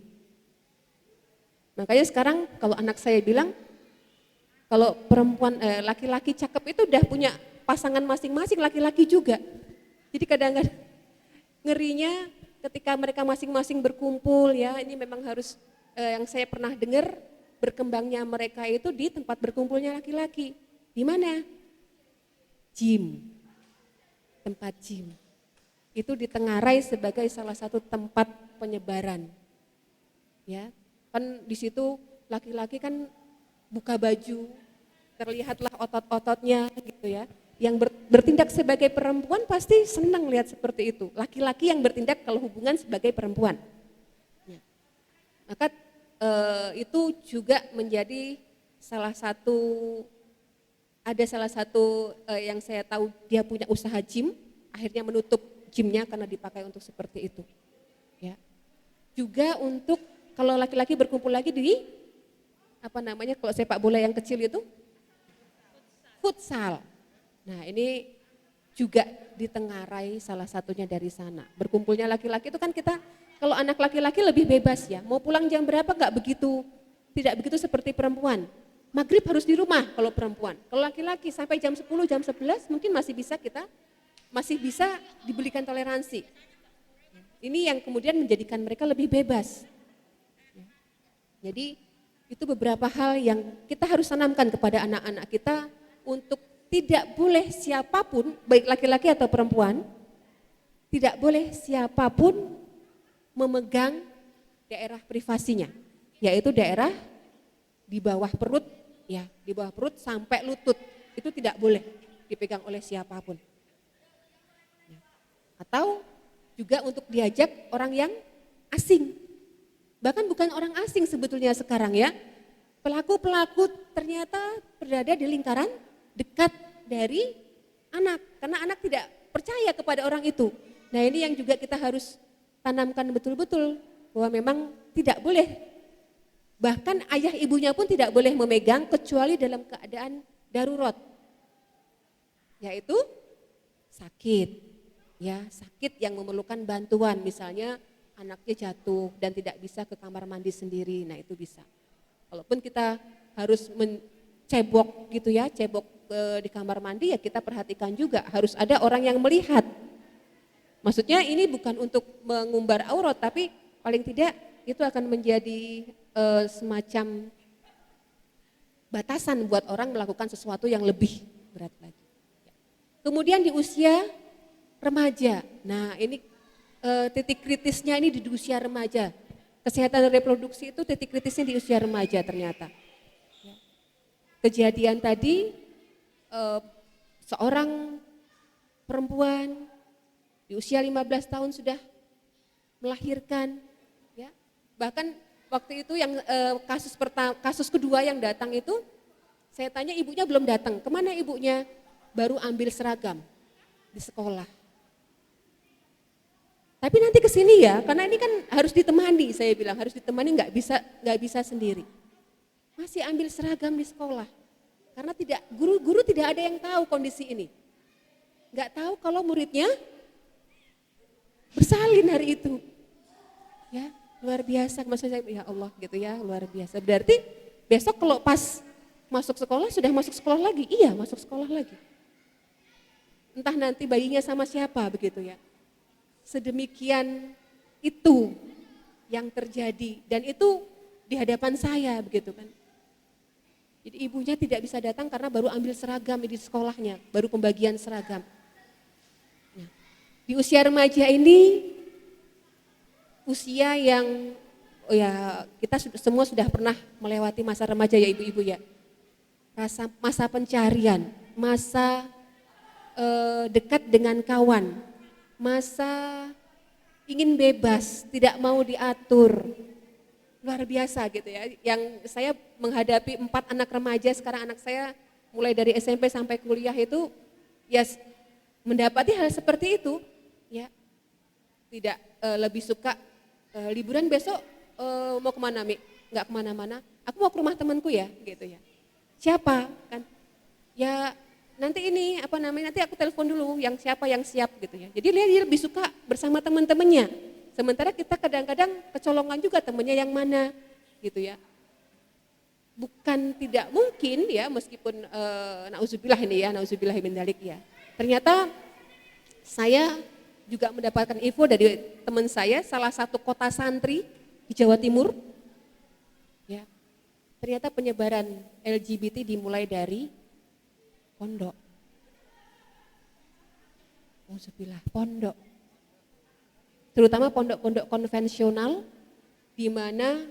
Makanya sekarang kalau anak saya bilang, kalau perempuan laki-laki cakep itu udah punya pasangan masing-masing, laki-laki juga. Jadi kadang-kadang ngerinya ketika mereka masing-masing berkumpul, ya, ini memang harus yang saya pernah dengar berkembangnya mereka itu di tempat berkumpulnya laki-laki. Di mana? Gym. Tempat gym. Itu ditengarai sebagai salah satu tempat penyebaran. Ya, kan di situ laki-laki kan buka baju, terlihatlah otot-ototnya gitu ya. Yang bertindak sebagai perempuan pasti senang lihat seperti itu. Laki-laki yang bertindak kalau hubungan sebagai perempuan. Ya. Maka itu juga menjadi salah satu yang saya tahu dia punya usaha gym, akhirnya menutup gymnya karena dipakai untuk seperti itu. Ya. Juga untuk kalau laki-laki berkumpul lagi di kalau sepak bola yang kecil itu futsal. Nah, ini juga ditengarai salah satunya dari sana. Berkumpulnya laki-laki itu kan kita, kalau anak laki-laki lebih bebas ya, mau pulang jam berapa tidak begitu seperti perempuan. Maghrib harus di rumah kalau perempuan. Kalau laki-laki sampai jam 10, jam 11 mungkin masih bisa diberikan toleransi. Ini yang kemudian menjadikan mereka lebih bebas. Jadi itu beberapa hal yang kita harus tanamkan kepada anak-anak kita untuk tidak boleh siapapun, baik laki-laki atau perempuan, tidak boleh siapapun memegang daerah privasinya, yaitu daerah di bawah perut, ya, di bawah perut sampai lutut, itu tidak boleh dipegang oleh siapapun. Atau juga untuk diajak orang yang asing, bahkan bukan orang asing sebetulnya sekarang ya, pelaku-pelaku ternyata berada di lingkaran dekat dari anak, karena anak tidak percaya kepada orang itu. Nah, ini yang juga kita harus tanamkan betul-betul bahwa memang tidak boleh, bahkan ayah ibunya pun tidak boleh memegang kecuali dalam keadaan darurat, yaitu sakit, ya sakit yang memerlukan bantuan, misalnya anaknya jatuh dan tidak bisa ke kamar mandi sendiri, nah itu bisa. Walaupun kita harus cebok gitu ya, cebok di kamar mandi, ya kita perhatikan juga harus ada orang yang melihat. Maksudnya ini bukan untuk mengumbar aurat, tapi paling tidak itu akan menjadi semacam batasan buat orang melakukan sesuatu yang lebih berat lagi. Kemudian di usia remaja, nah ini titik kritisnya ini di usia remaja. Kesehatan reproduksi itu titik kritisnya di usia remaja ternyata. Kejadian tadi seorang perempuan di usia 15 tahun sudah melahirkan, ya. Bahkan waktu itu yang kasus kedua yang datang itu, saya tanya ibunya belum datang. Kemana ibunya? Baru ambil seragam di sekolah. Tapi nanti kesini ya, karena ini kan harus ditemani, saya bilang harus ditemani, nggak bisa sendiri. Masih ambil seragam di sekolah, karena guru tidak ada yang tahu kondisi ini, nggak tahu kalau muridnya bersalin hari itu, ya luar biasa. Maksudnya ya Allah gitu ya, luar biasa. Berarti besok kalau pas masuk sekolah sudah masuk sekolah lagi, iya masuk sekolah lagi. Entah nanti bayinya sama siapa begitu ya. Sedemikian itu yang terjadi dan itu di hadapan saya begitu kan. Jadi ibunya tidak bisa datang karena baru ambil seragam di sekolahnya, baru pembagian seragam. Nah, di usia remaja ini usia yang kita semua sudah pernah melewati masa remaja ya ibu-ibu ya. Masa pencarian, masa dekat dengan kawan, masa ingin bebas, tidak mau diatur, luar biasa gitu ya. Yang saya menghadapi 4 anak remaja, sekarang anak saya mulai dari SMP sampai kuliah itu ya mendapati hal seperti itu, ya tidak lebih suka liburan besok mau kemana Mi? Nggak kemana-mana, aku mau ke rumah temanku ya gitu ya. Siapa kan? Ya nanti ini nanti aku telepon dulu yang siapa yang siap gitu ya. Jadi dia lebih suka bersama teman-temannya. Sementara kita kadang-kadang kecolongan juga temannya yang mana gitu ya. Bukan tidak mungkin ya meskipun nauzubillah ini ya, nauzubillah min dzalik ya. Ternyata saya juga mendapatkan info dari teman saya salah satu kota santri di Jawa Timur. Ya. Ternyata penyebaran LGBT dimulai dari pondok. Nauzubillah, pondok. Terutama pondok-pondok konvensional di mana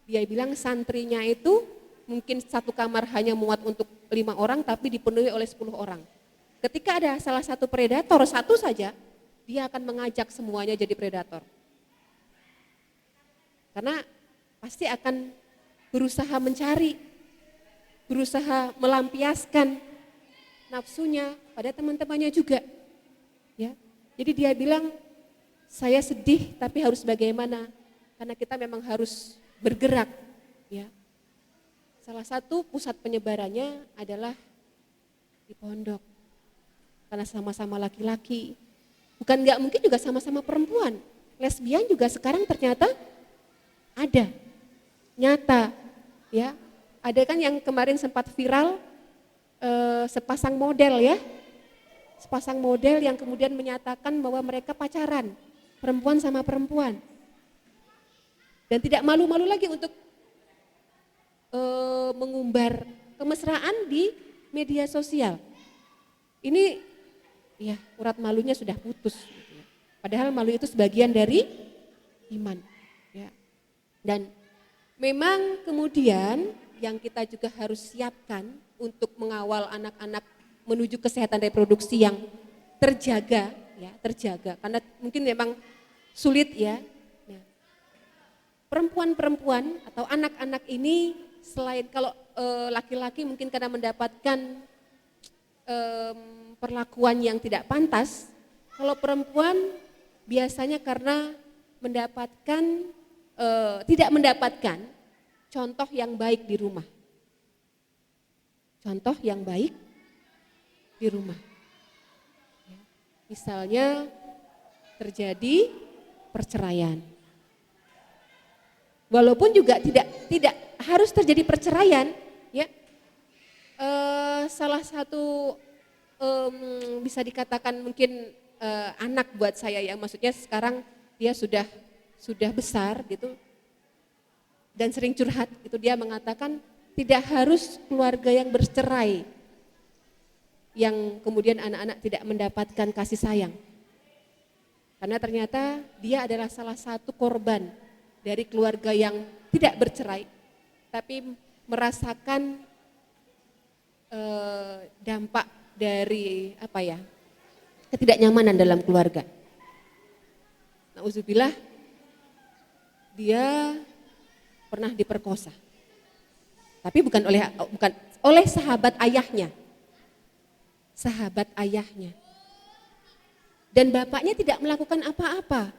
dia bilang santrinya itu mungkin satu kamar hanya muat untuk 5 orang tapi dipenuhi oleh 10 orang. Ketika ada salah satu predator satu saja, dia akan mengajak semuanya jadi predator. Karena pasti akan berusaha mencari, berusaha melampiaskan nafsunya pada teman-temannya juga. Ya. Jadi dia bilang, saya sedih tapi harus bagaimana? Karena kita memang harus bergerak. Ya. Salah satu pusat penyebarannya adalah di pondok. Karena sama-sama laki-laki. Bukan nggak mungkin juga sama-sama perempuan. Lesbian juga sekarang ternyata ada, nyata. Ya. Ada kan yang kemarin sempat viral sepasang model ya, sepasang model yang kemudian menyatakan bahwa mereka pacaran, perempuan sama perempuan. Dan tidak malu-malu lagi untuk mengumbar kemesraan di media sosial. Ini ya urat malunya sudah putus. Gitu ya. Padahal malu itu sebagian dari iman. Ya. Dan memang kemudian yang kita juga harus siapkan untuk mengawal anak-anak menuju kesehatan reproduksi yang terjaga, ya terjaga. Karena mungkin memang sulit ya. Nah, perempuan-perempuan atau anak-anak ini selain kalau laki-laki mungkin karena mendapatkan perlakuan yang tidak pantas, kalau perempuan biasanya karena mendapatkan tidak mendapatkan contoh yang baik di rumah. Contoh yang baik di rumah. Ya, misalnya terjadi perceraian. Walaupun juga tidak harus terjadi perceraian, ya. Salah satu bisa dikatakan mungkin anak buat saya ya, maksudnya sekarang dia sudah besar gitu dan sering curhat itu, dia mengatakan tidak harus keluarga yang bercerai yang kemudian anak-anak tidak mendapatkan kasih sayang, karena ternyata dia adalah salah satu korban dari keluarga yang tidak bercerai tapi merasakan dampak dari ketidaknyamanan dalam keluarga. Nauzubillah, dia pernah diperkosa. Tapi bukan oleh sahabat ayahnya. Sahabat ayahnya. Dan bapaknya tidak melakukan apa-apa.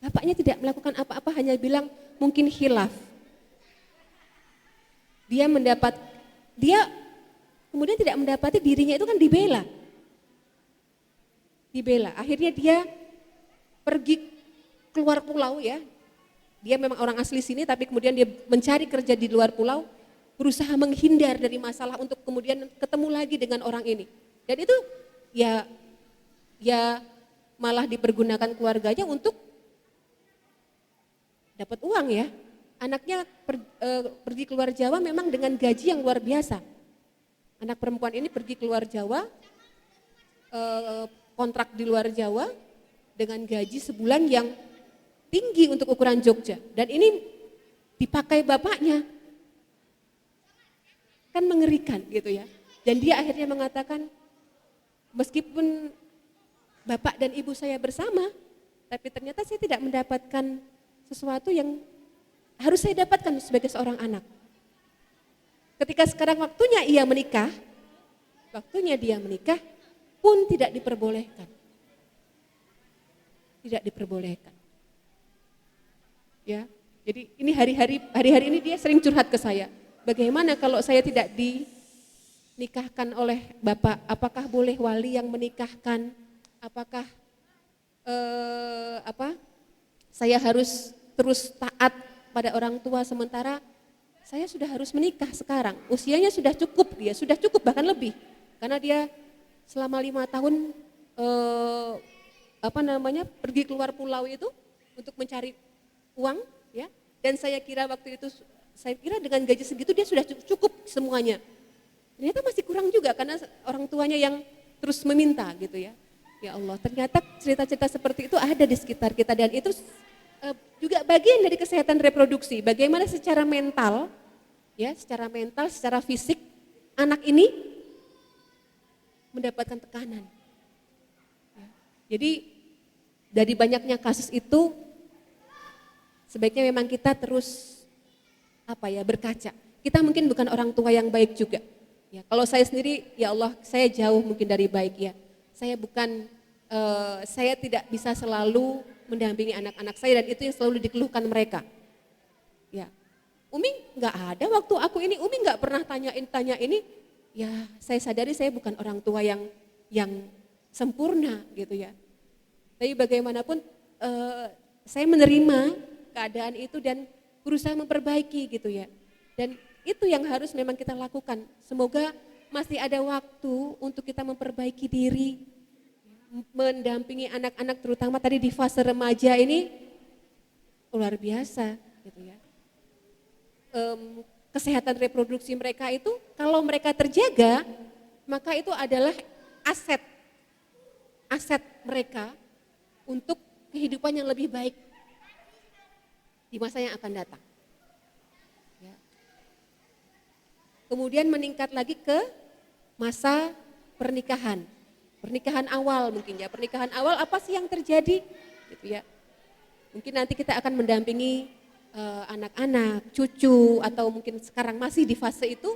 Bapaknya tidak melakukan apa-apa, hanya bilang mungkin khilaf. Dia kemudian tidak mendapati dirinya itu kan dibela. Akhirnya dia pergi keluar pulau ya. Dia memang orang asli sini tapi kemudian dia mencari kerja di luar pulau, berusaha menghindar dari masalah untuk kemudian ketemu lagi dengan orang ini. Dan itu ya malah dipergunakan keluarganya untuk dapat uang ya. Anaknya pergi keluar Jawa memang dengan gaji yang luar biasa. Anak perempuan ini pergi keluar Jawa, kontrak di luar Jawa dengan gaji sebulan yang tinggi untuk ukuran Jogja. Dan ini dipakai bapaknya. Kan mengerikan gitu ya. Dan dia akhirnya mengatakan, meskipun bapak dan ibu saya bersama, tapi ternyata saya tidak mendapatkan sesuatu yang harus saya dapatkan sebagai seorang anak. Ketika sekarang waktunya dia menikah pun tidak diperbolehkan. Tidak diperbolehkan. Ya, jadi ini hari-hari ini dia sering curhat ke saya. Bagaimana kalau saya tidak dinikahkan oleh bapak? Apakah boleh wali yang menikahkan? Apakah saya harus terus taat pada orang tua sementara saya sudah harus menikah sekarang, usianya sudah cukup, bahkan lebih, karena dia selama 5 tahun pergi keluar pulau itu untuk mencari uang, ya. Dan saya kira dengan gaji segitu dia sudah cukup semuanya. Ternyata masih kurang juga karena orang tuanya yang terus meminta gitu ya. Ya Allah, ternyata cerita-cerita seperti itu ada di sekitar kita dan itu juga bagian dari kesehatan reproduksi. Bagaimana secara mental, secara fisik anak ini mendapatkan tekanan. Ya. Jadi dari banyaknya kasus itu sebaiknya memang kita terus berkaca. Kita mungkin bukan orang tua yang baik juga. Ya, kalau saya sendiri, ya Allah, saya jauh mungkin dari baik ya. Saya tidak bisa selalu mendampingi anak-anak saya dan itu yang selalu dikeluhkan mereka. Ya, Umi nggak ada waktu aku ini, Umi nggak pernah tanya ini. Ya, saya sadari saya bukan orang tua yang sempurna gitu ya. Tapi bagaimanapun saya menerima keadaan itu dan berusaha memperbaiki gitu ya. Dan itu yang harus memang kita lakukan. Semoga masih ada waktu untuk kita memperbaiki diri, mendampingi anak-anak terutama tadi di fase remaja ini luar biasa gitu ya. Kesehatan reproduksi mereka itu kalau mereka terjaga maka itu adalah aset mereka untuk kehidupan yang lebih baik di masa yang akan datang. Ya. Kemudian meningkat lagi ke masa pernikahan. Pernikahan awal mungkin ya, pernikahan awal apa sih yang terjadi gitu ya. Mungkin nanti kita akan mendampingi anak-anak, cucu atau mungkin sekarang masih di fase itu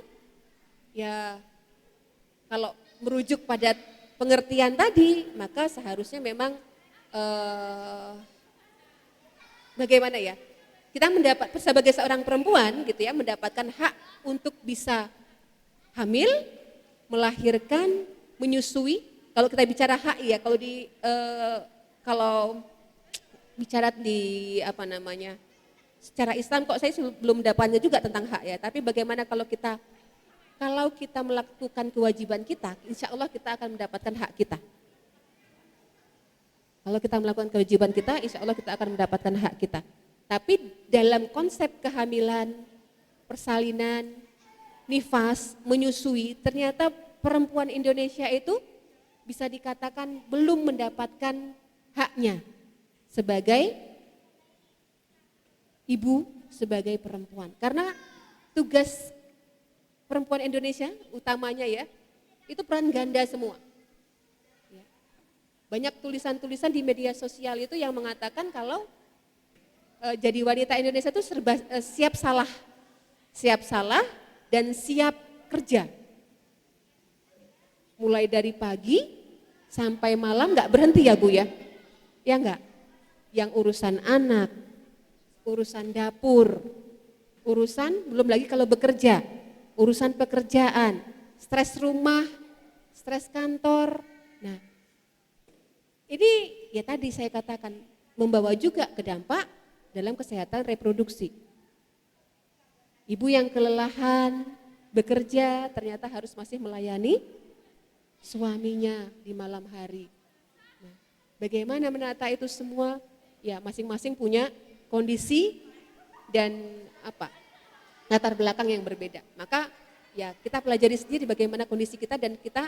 ya, kalau merujuk pada pengertian tadi, maka seharusnya memang bagaimana ya? Kita mendapat sebagai seorang perempuan gitu ya, mendapatkan hak untuk bisa hamil, melahirkan, menyusui. Kalau kita bicara hak ya, kalau bicara di apa namanya? Secara Islam kok saya belum mendapatnya juga tentang hak ya, tapi bagaimana kalau kita melakukan kewajiban kita, insya Allah kita akan mendapatkan hak kita. Kalau kita melakukan kewajiban kita, insya Allah kita akan mendapatkan hak kita. Tapi dalam konsep kehamilan, persalinan, nifas, menyusui, ternyata perempuan Indonesia itu bisa dikatakan belum mendapatkan haknya sebagai ibu, sebagai perempuan. Karena tugas perempuan Indonesia utamanya ya, itu peran ganda semua. Ya. Banyak tulisan-tulisan di media sosial itu yang mengatakan kalau jadi wanita Indonesia itu serba siap salah dan siap kerja. Mulai dari pagi sampai malam nggak berhenti ya Bu ya, ya nggak? Yang urusan anak, urusan dapur, urusan belum lagi kalau bekerja, urusan pekerjaan, stres rumah, stres kantor. Nah, ini ya tadi saya katakan membawa juga ke dampak dalam kesehatan reproduksi. Ibu yang kelelahan bekerja ternyata harus masih melayani suaminya di malam hari. Nah, bagaimana menata itu semua? Ya masing-masing punya kondisi dan latar belakang yang berbeda. Maka ya kita pelajari sendiri bagaimana kondisi kita dan kita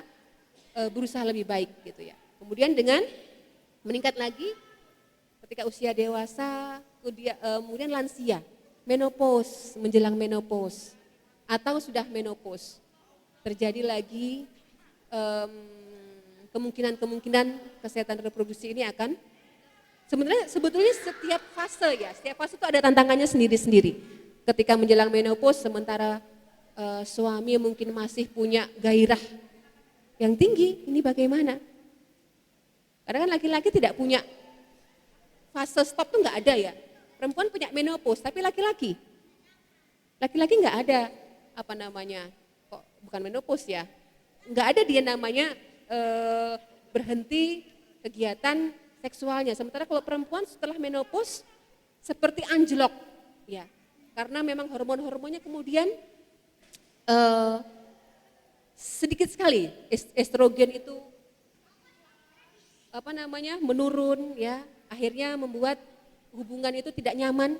berusaha lebih baik gitu ya. Kemudian dengan meningkat lagi ketika usia dewasa, kemudian lansia, menopause, menjelang menopause atau sudah menopause. Terjadi lagi kemungkinan kesehatan reproduksi ini akan sebetulnya setiap fase itu ada tantangannya sendiri-sendiri. Ketika menjelang menopause sementara suami mungkin masih punya gairah yang tinggi, ini bagaimana? Karena kan laki-laki tidak punya fase stop tuh nggak ada ya. Perempuan punya menopause, tapi laki-laki nggak ada kok bukan menopause ya, nggak ada dia namanya berhenti kegiatan seksualnya. Sementara kalau perempuan setelah menopause seperti anjlok ya, karena memang hormon-hormonnya kemudian sedikit sekali estrogen itu menurun ya, akhirnya membuat hubungan itu tidak nyaman.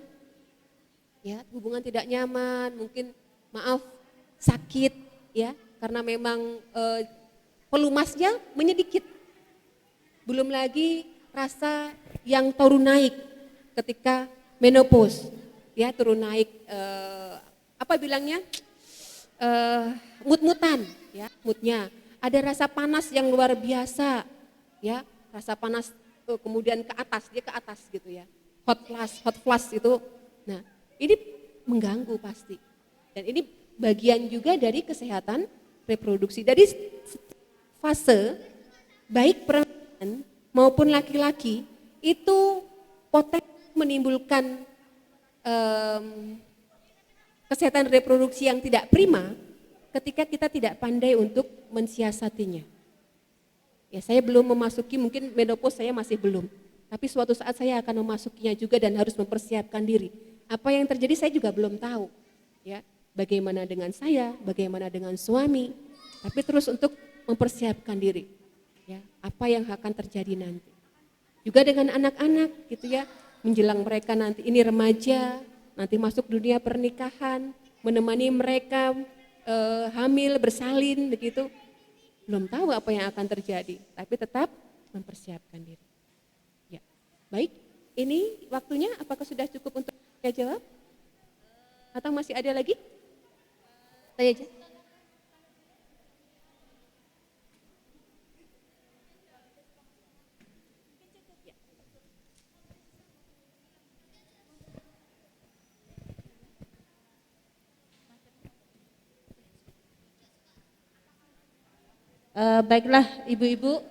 Ya, hubungan tidak nyaman, mungkin sakit ya, karena memang pelumasnya menyedikit. Belum lagi rasa yang turun naik ketika menopause. Ya, turun naik mut-mutan ya, moodnya. Ada rasa panas yang luar biasa ya, rasa panas kemudian ke atas gitu ya. Hot flash itu. Nah, ini mengganggu pasti. Dan ini bagian juga dari kesehatan reproduksi. Dari fase baik perempuan maupun laki-laki itu potensi menimbulkan kesehatan reproduksi yang tidak prima ketika kita tidak pandai untuk mensiasatinya. Ya, saya belum memasuki, mungkin menopause saya masih belum, tapi suatu saat saya akan memasukinya juga dan harus mempersiapkan diri. Apa yang terjadi saya juga belum tahu. Ya, bagaimana dengan saya, bagaimana dengan suami, tapi terus untuk mempersiapkan diri. Ya, apa yang akan terjadi nanti. Juga dengan anak-anak gitu ya, menjelang mereka nanti ini remaja, nanti masuk dunia pernikahan, menemani mereka hamil, bersalin begitu. Belum tahu apa yang akan terjadi, tapi tetap mempersiapkan diri. Ya, baik. Ini waktunya, apakah sudah cukup untuk saya jawab? Atau masih ada lagi? Tanya aja. Baiklah ibu-ibu,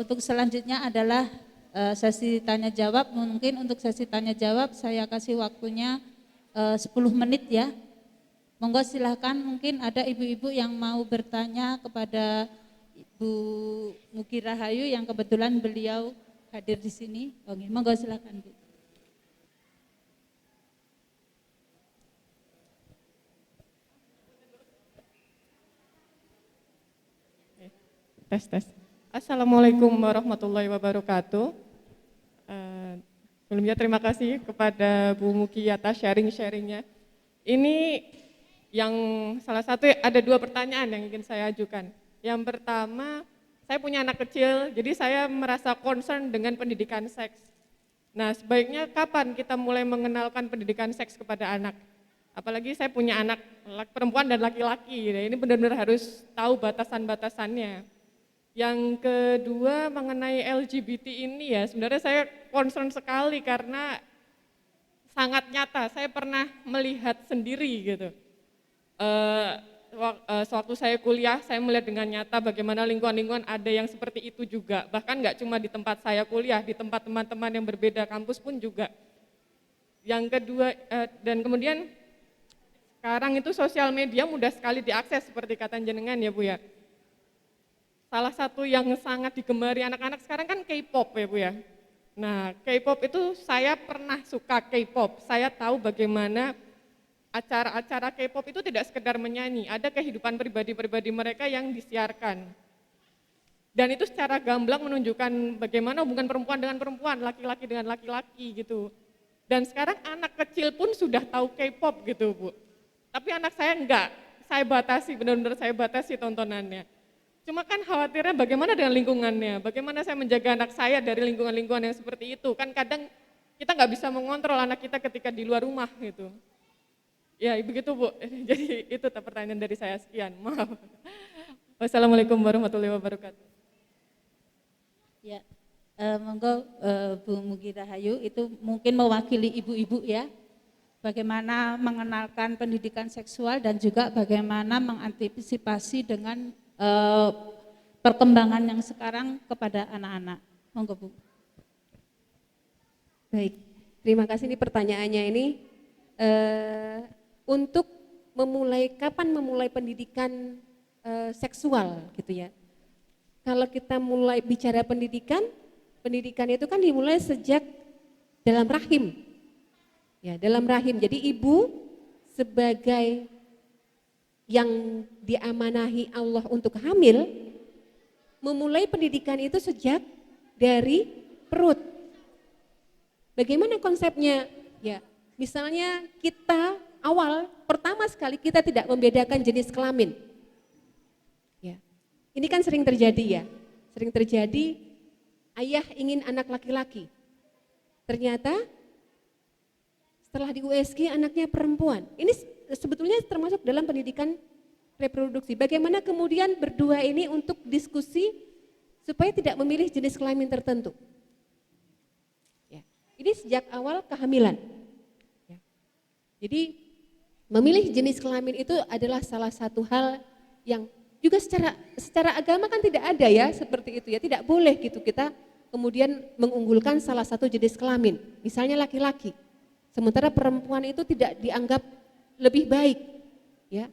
untuk selanjutnya adalah sesi tanya jawab. Mungkin untuk sesi tanya jawab saya kasih waktunya 10 menit ya. Monggo silahkan, mungkin ada ibu-ibu yang mau bertanya kepada Ibu Mugi Rahayu yang kebetulan beliau hadir di sini. Oke, monggo silahkan Bu. Tes. Assalamualaikum warahmatullahi wabarakatuh. Sebelumnya terima kasih kepada Bu Mugi atas sharing-sharingnya. Ini yang salah satu ada 2 pertanyaan yang ingin saya ajukan. Yang pertama, saya punya anak kecil, jadi saya merasa concern dengan pendidikan seks. Nah, sebaiknya kapan kita mulai mengenalkan pendidikan seks kepada anak? Apalagi saya punya anak perempuan dan laki-laki, ini benar-benar harus tahu batasan-batasannya. Yang kedua mengenai LGBT ini ya, sebenarnya saya concern sekali karena sangat nyata, saya pernah melihat sendiri gitu. Sewaktu saya kuliah, saya melihat dengan nyata bagaimana lingkungan-lingkungan ada yang seperti itu juga. Bahkan nggak cuma di tempat saya kuliah, di tempat teman-teman yang berbeda kampus pun juga. Yang kedua, dan kemudian sekarang itu sosial media mudah sekali diakses seperti kata jenengan ya Bu ya. Salah satu yang sangat digemari anak-anak sekarang kan K-pop ya Bu ya. Nah, K-pop itu saya pernah suka K-pop. Saya tahu bagaimana acara-acara K-pop itu tidak sekedar menyanyi, ada kehidupan pribadi-pribadi mereka yang disiarkan. Dan itu secara gamblang menunjukkan bagaimana hubungan perempuan dengan perempuan, laki-laki dengan laki-laki gitu. Dan sekarang anak kecil pun sudah tahu K-pop gitu Bu. Tapi anak saya enggak, saya batasi, benar-benar saya batasi tontonannya. Cuma kan khawatirnya bagaimana dengan lingkungannya, bagaimana saya menjaga anak saya dari lingkungan-lingkungan yang seperti itu. Kan kadang kita nggak bisa mengontrol anak kita ketika di luar rumah gitu. Ya begitu Bu, jadi itu pertanyaan dari saya, sekian, maaf. Wassalamualaikum warahmatullahi wabarakatuh. Ya, monggo Bu Mugi Rahayu itu mungkin mewakili ibu-ibu ya. Bagaimana mengenalkan pendidikan seksual dan juga bagaimana mengantisipasi dengan perkembangan yang sekarang kepada anak-anak. Monggo Bu. Baik, terima kasih. Ini pertanyaannya ini untuk kapan memulai pendidikan seksual gitu ya. Kalau kita mulai bicara pendidikan itu kan dimulai sejak dalam rahim. Ya, dalam rahim. Jadi ibu sebagai yang diamanahi Allah untuk hamil, memulai pendidikan itu sejak dari perut. Bagaimana konsepnya? Ya, misalnya kita pertama sekali kita tidak membedakan jenis kelamin. Ya, ini kan sering terjadi ya, sering terjadi ayah ingin anak laki-laki, ternyata setelah di USG anaknya perempuan. Ini sebetulnya termasuk dalam pendidikan reproduksi. Bagaimana kemudian berdua ini untuk diskusi supaya tidak memilih jenis kelamin tertentu. Ya, ini sejak awal kehamilan. Ya. Jadi memilih jenis kelamin itu adalah salah satu hal yang juga secara agama kan tidak ada ya seperti itu ya. Tidak boleh gitu kita kemudian mengunggulkan salah satu jenis kelamin. Misalnya laki-laki. Sementara perempuan itu tidak dianggap lebih baik, ya.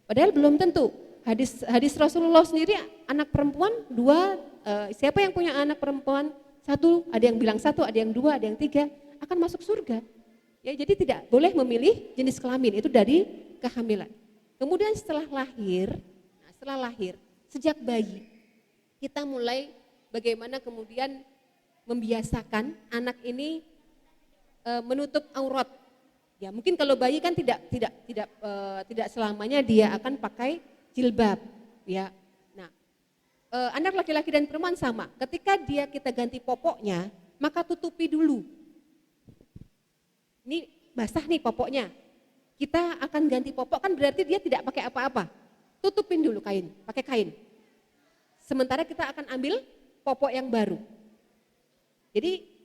Padahal belum tentu. Hadis Rasulullah sendiri anak perempuan 2, siapa yang punya anak perempuan 1, ada yang bilang 1, ada yang 2, ada yang 3 akan masuk surga. Ya, jadi tidak boleh memilih jenis kelamin itu dari kehamilan. Kemudian setelah lahir, sejak bayi kita mulai bagaimana kemudian membiasakan anak ini menutup aurat. Ya, mungkin kalau bayi kan tidak selamanya dia akan pakai jilbab, ya. Nah, anak laki-laki dan perempuan sama. Ketika kita ganti popoknya, maka tutupi dulu. Ini basah nih popoknya. Kita akan ganti popok kan berarti dia tidak pakai apa-apa. Tutupin dulu pakai kain. Sementara kita akan ambil popok yang baru. Jadi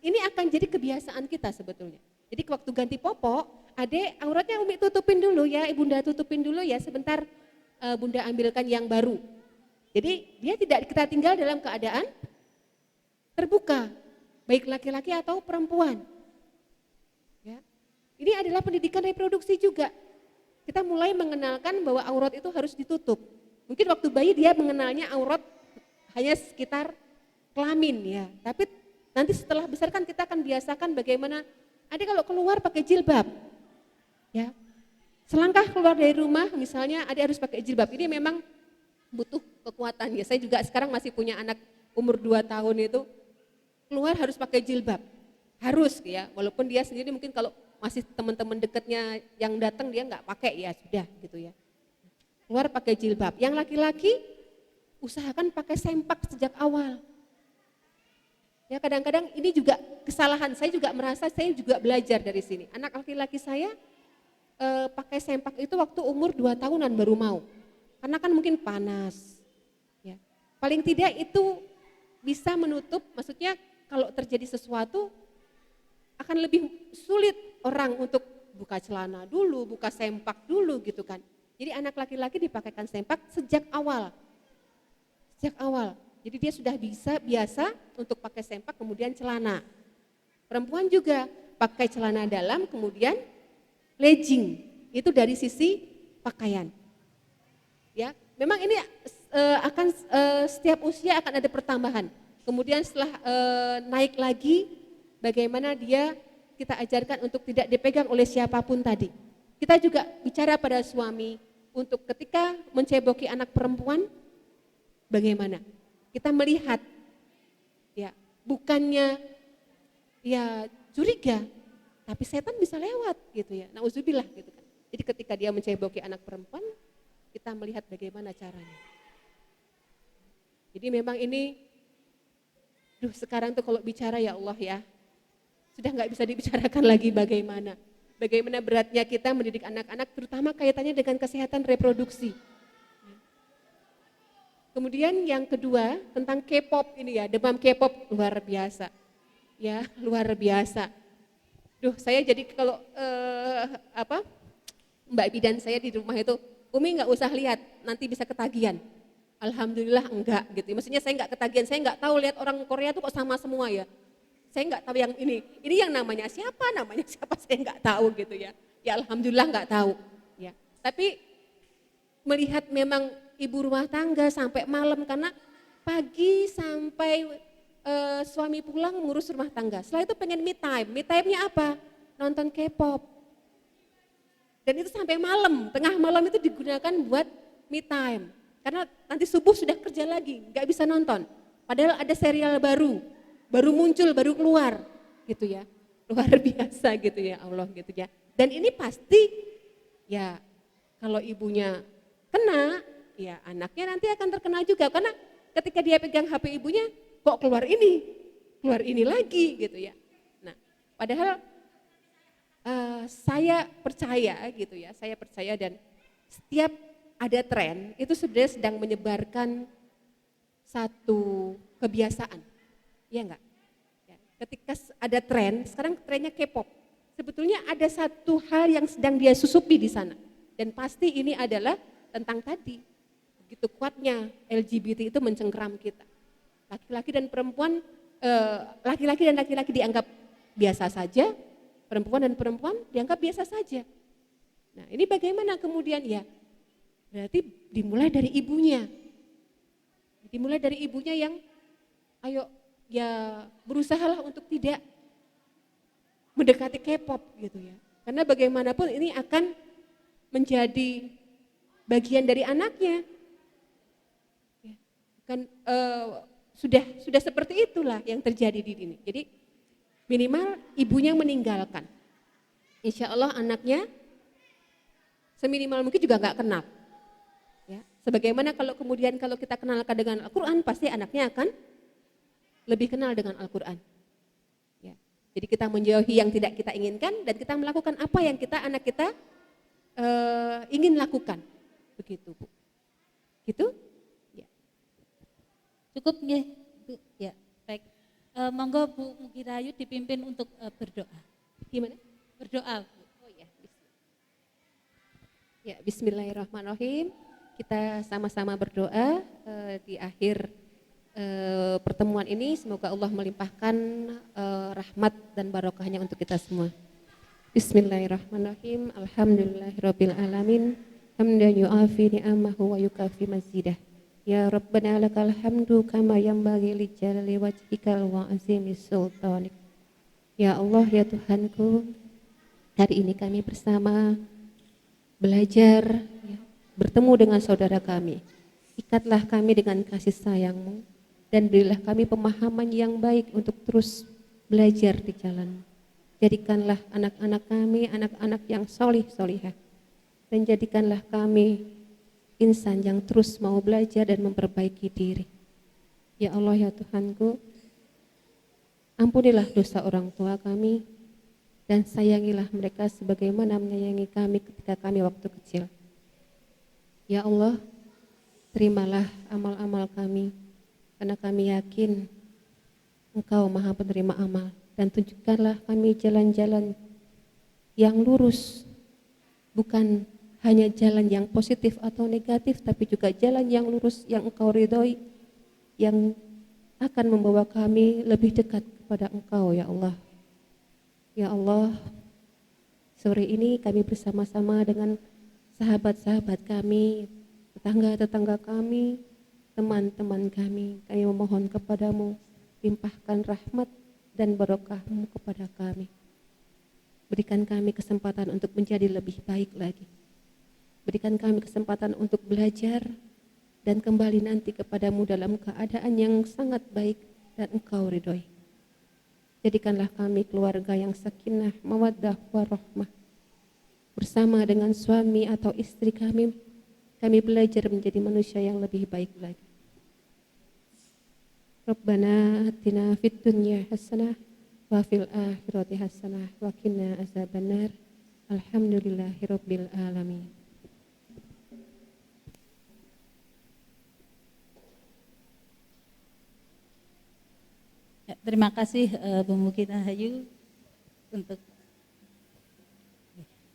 ini akan jadi kebiasaan kita sebetulnya. Jadi waktu ganti popok, adek auratnya Umi tutupin dulu ya, ibunda tutupin dulu ya sebentar. Bunda ambilkan yang baru. Jadi dia tidak kita tinggal dalam keadaan terbuka, baik laki-laki atau perempuan. Ya. Ini adalah pendidikan reproduksi juga. Kita mulai mengenalkan bahwa aurat itu harus ditutup. Mungkin waktu bayi dia mengenalnya aurat hanya sekitar kelamin ya. Tapi nanti setelah besar kan kita akan biasakan bagaimana adik kalau keluar pakai jilbab. Ya. Selangkah keluar dari rumah misalnya adik harus pakai jilbab. Ini memang butuh kekuatan ya. Saya juga sekarang masih punya anak umur 2 tahun itu keluar harus pakai jilbab. Harus ya, walaupun dia sendiri mungkin kalau masih teman-teman dekatnya yang datang dia nggak pakai ya sudah gitu ya. Keluar pakai jilbab. Yang laki-laki usahakan pakai sempak sejak awal. Ya kadang-kadang ini juga kesalahan, saya juga merasa saya juga belajar dari sini. Anak laki-laki saya pakai sempak itu waktu umur 2 tahunan baru mau. Karena kan mungkin panas. Ya. Paling tidak itu bisa menutup, maksudnya kalau terjadi sesuatu akan lebih sulit orang untuk buka celana dulu, buka sempak dulu gitu kan. Jadi anak laki-laki dipakaikan sempak sejak awal. Sejak awal. Jadi dia sudah biasa untuk pakai sempak kemudian celana. Perempuan juga pakai celana dalam kemudian legging, itu dari sisi pakaian. Ya, memang ini akan setiap usia akan ada pertambahan. Kemudian setelah naik lagi, bagaimana dia kita ajarkan untuk tidak dipegang oleh siapapun tadi. Kita juga bicara pada suami untuk ketika menceboki anak perempuan, bagaimana? Kita melihat, ya bukannya ya curiga, tapi setan bisa lewat gitu ya, nauzubillah gitu kan. Jadi ketika dia menceboki anak perempuan, kita melihat bagaimana caranya. Jadi memang ini, sekarang tuh kalau bicara ya Allah ya, sudah nggak bisa dibicarakan lagi bagaimana. Bagaimana beratnya kita mendidik anak-anak, terutama kaitannya dengan kesehatan reproduksi. Kemudian yang kedua tentang K-pop ini ya, demam K-pop luar biasa. Ya, luar biasa. Saya jadi kalau Mbak Bidan saya di rumah itu, Umi nggak usah lihat, nanti bisa ketagihan. Alhamdulillah enggak gitu. Maksudnya saya nggak ketagihan, saya nggak tahu lihat orang Korea tuh kok sama semua ya. Saya nggak tahu yang ini yang namanya siapa saya nggak tahu gitu ya. Ya alhamdulillah nggak tahu. Ya. Tapi melihat memang ibu rumah tangga sampai malam karena pagi sampai suami pulang ngurus rumah tangga. Setelah itu pengen me time. Me time-nya apa? Nonton K-pop. Dan itu sampai malam, tengah malam itu digunakan buat me time. Karena nanti subuh sudah kerja lagi, nggak bisa nonton. Padahal ada serial baru muncul, baru keluar, gitu ya. Luar biasa gitu ya Allah gitu ya. Dan ini pasti ya kalau ibunya kena, ya anaknya nanti akan terkena juga. Karena ketika dia pegang HP ibunya, kok keluar ini lagi gitu ya. Nah padahal saya percaya gitu ya, saya percaya dan setiap ada tren itu sebenarnya sedang menyebarkan satu kebiasaan, ya enggak? Ya, ketika ada tren, sekarang trennya K-pop, sebetulnya ada satu hal yang sedang dia susupi di sana dan pasti ini adalah tentang tadi, begitu kuatnya LGBT itu mencengkeram kita. Laki-laki dan perempuan, laki-laki dianggap biasa saja, perempuan dan perempuan dianggap biasa saja. Nah ini bagaimana kemudian ya, berarti dimulai dari ibunya. Dimulai dari ibunya yang ayo ya berusahalah untuk tidak mendekati K-pop gitu ya. Karena bagaimanapun ini akan menjadi bagian dari anaknya. Ya, kan sudah seperti itulah yang terjadi di sini. Jadi minimal ibunya meninggalkan. Insya Allah anaknya seminimal mungkin juga nggak kenal. Ya, sebagaimana kalau kemudian kalau kita kenalkan dengan Al-Quran, pasti anaknya akan lebih kenal dengan Al-Quran. Ya, jadi kita menjauhi yang tidak kita inginkan dan kita melakukan apa yang anak kita ingin lakukan. Begitu Bu. Gitu? Ya. Cukup ya, Bu. Ya, baik. Monggo Bu Mugirayu dipimpin untuk berdoa. Gimana? Berdoa, Bu. Oh ya, bismillahirrahmanirrahim. kita sama-sama berdoa di akhir pertemuan ini, semoga Allah melimpahkan rahmat dan barokahnya untuk kita semua. Bismillahirrahmanirrahim. Alhamdulillahirabbil alamin. Hamdan yu'afi ni'amahu wa yukafi mazidah. Ya Rabbana lakal hamdu kama yanbaghi li jalali wajhikal wa azimi sultanik. Ya Allah, ya Tuhanku, hari ini kami bersama belajar, ya, bertemu dengan saudara kami. Ikatlah kami dengan kasih sayang-Mu dan berilah kami pemahaman yang baik untuk terus belajar di jalan. Jadikanlah anak-anak kami anak-anak yang solih-solihah, dan jadikanlah kami insan yang terus mau belajar dan memperbaiki diri. Ya Allah, ya Tuhanku, ampunilah dosa orang tua kami dan sayangilah mereka sebagaimana menyayangi kami ketika kami waktu kecil. Ya Allah, terimalah amal-amal kami, karena kami yakin Engkau Maha Penerima amal, dan tunjukkanlah kami jalan-jalan yang lurus, bukan hanya jalan yang positif atau negatif, tapi juga jalan yang lurus yang Engkau ridhoi, yang akan membawa kami lebih dekat kepada Engkau, ya Allah. Ya Allah, sore ini kami bersama-sama dengan sahabat-sahabat kami, tetangga-tetangga kami, teman-teman kami memohon kepadamu, limpahkan rahmat dan barokah-Mu kepada kami. Berikan kami kesempatan untuk menjadi lebih baik lagi. Berikan kami kesempatan untuk belajar dan kembali nanti kepadamu dalam keadaan yang sangat baik dan Engkau ridhoi. Jadikanlah kami keluarga yang sakinah, mawaddah, warahmah. Bersama dengan suami atau istri kami belajar menjadi manusia yang lebih baik lagi. Rabbana atina fid dunya hasanah wa fil akhirati hasanah wa qina azabannar. Alhamdulillahirabbil alamin. Terima kasih Bu Muki Rahayu untuk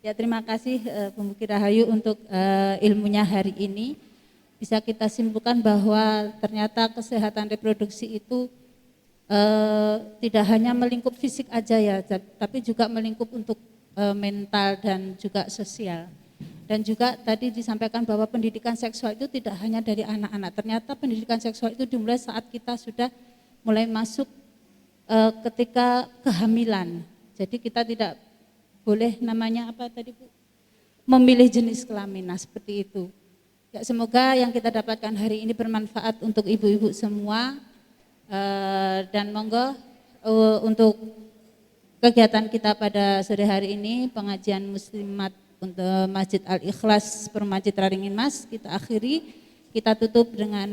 terima kasih Bu Muki Rahayu untuk ilmunya hari ini. Bisa kita simpulkan bahwa ternyata kesehatan reproduksi itu tidak hanya melingkup fisik aja ya, tapi juga melingkup untuk mental dan juga sosial. Dan juga tadi disampaikan bahwa pendidikan seksual itu tidak hanya dari anak-anak. Ternyata pendidikan seksual itu dimulai saat kita sudah mulai masuk ketika kehamilan. Jadi kita tidak boleh namanya apa tadi Bu? Memilih jenis kelamin, nah seperti itu. Ya, semoga yang kita dapatkan hari ini bermanfaat untuk ibu-ibu semua. Dan monggo untuk kegiatan kita pada sore hari ini, pengajian muslimat untuk Masjid Al-Ikhlas Permajid Raringin Mas, kita akhiri, kita tutup dengan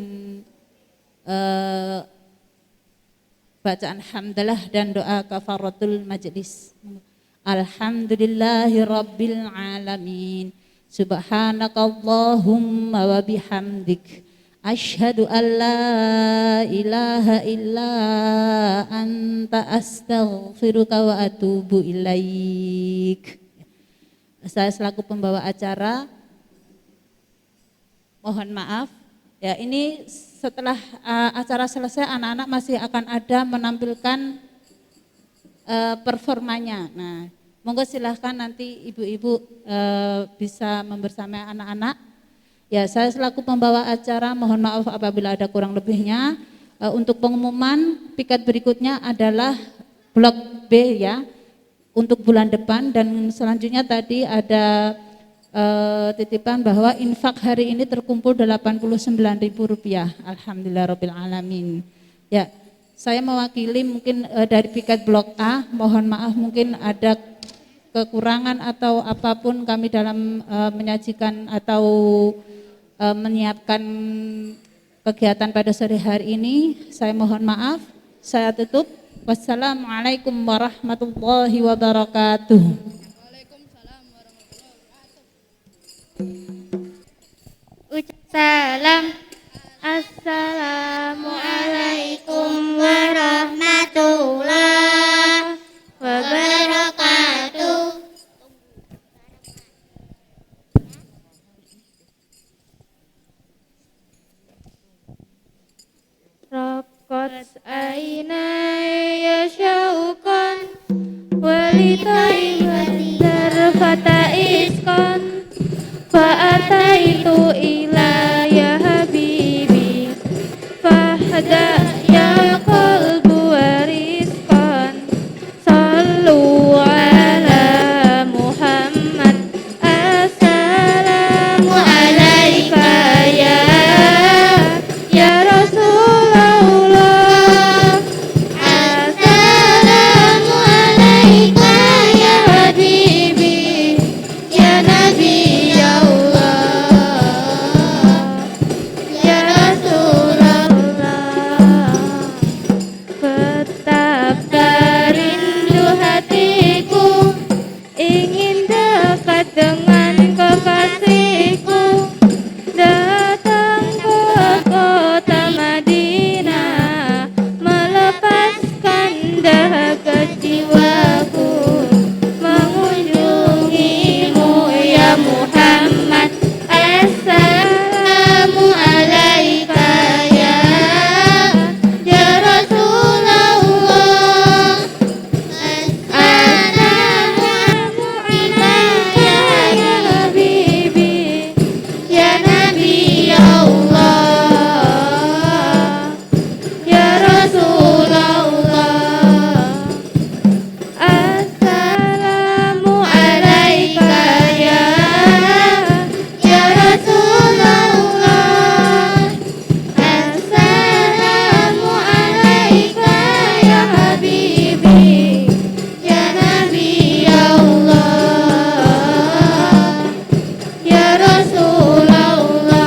bacaan hamdalah dan doa kafaratul majlis. Alhamdulillahi rabbil alamin. Subhanakallahumma wa bihamdik. Asyhadu an la ilaha illa anta astaghfiruka wa atubu ilaik. Saya selaku pembawa acara mohon maaf. Ya, ini setelah acara selesai anak-anak masih akan ada menampilkan performanya. Nah, monggo silahkan nanti ibu-ibu bisa membersamai anak-anak. Ya, saya selaku pembawa acara mohon maaf apabila ada kurang lebihnya. Untuk pengumuman piket berikutnya adalah blok B ya untuk bulan depan, dan selanjutnya tadi ada titipan bahwa infak hari ini terkumpul Rp89.000. Alhamdulillahirabbil alamin. Ya, saya mewakili mungkin dari piket blok A, mohon maaf mungkin ada kekurangan atau apapun kami dalam menyajikan atau menyiapkan kegiatan pada sore hari ini. Saya mohon maaf. Saya tutup. Wassalamualaikum warahmatullahi wabarakatuh. Ucap salam. Assalamualaikum warahmatullahi wabarakatuh. طيبة ذرفة إسكان فأتيت إلى يا حبيبي فاهدأ يا قلب ورزقا صلوا على محمد السلام عليك يا رسول الله السلام عليك يا حبيبي يا نبي الله ya Rasulullah. Betapa rindu hatiku ingin dekat dengan kekasihku, datang ke kota Madinah melepaskan dahaga jiwaku, mengunjungimu ya Muhammad. Assalamu alaika ya Rasulullah. Assalamu alaika ya Habibi ya Nabi Allah ya Rasulullah. Assalamu alaika ya Rasulullah. Assalamu alaika ya Habibi ya Nabi Allah ya Rasulullah.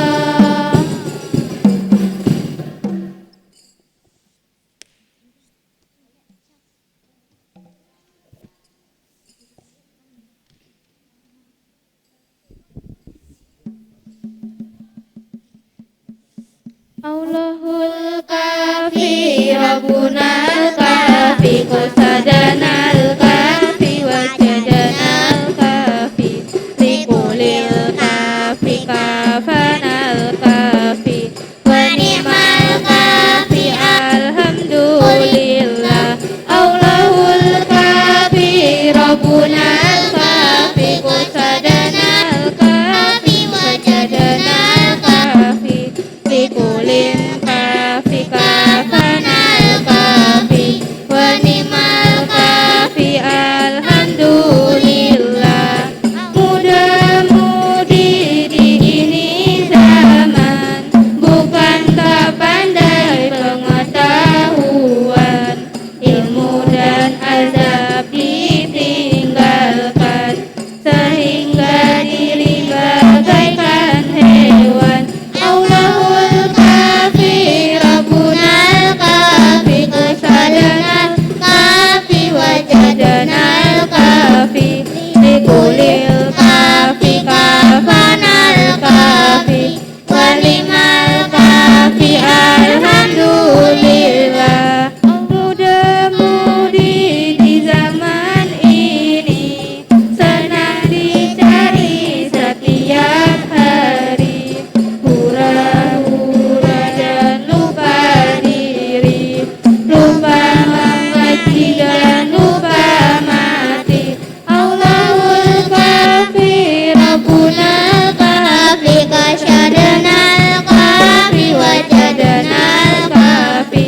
Allahul kafi Rabbunal kafi qasadanal kafi wajadanal kafi likulil kafi kafanal kafi wa ni'mal kafi alhamdulillah. Allahul kafi Rabbunal kafi qasadanal kafi wajadanal kafi likulin kafi kafanal kafi wa ni'mal kafi alhamdulillah. Muda-mudi di ini zaman bukankah pandai pengetahuan, ilmu dan azab ditinggalkan sehingga diri bagaikan hewan. Allahul kafi Rabbunal kafi qasadanal kafi wajadanal kafi likulil kafi kafanal kafi walimal kafi alhamdulillah. Muda-mudi di zaman ini senang dicari setiap hari, hura-hura dan lupa diri, lupa mengaji dan lupa mati. Allahul kafi Rabbunal kafi qasadanal kafi wajadanal kafi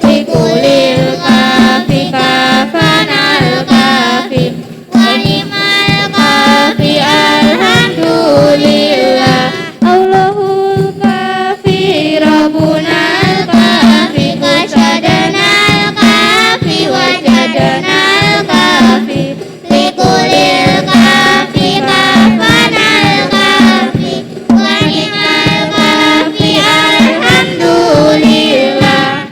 likulil kafi kafanal kafi wa ni'mal kafi alhamdulillah. Allahul kafi Rabbunal kafi qasadanal kafi wajadanal kafi likulil kafi kafanal kafi wa ni'mal kafi alhamdulillah.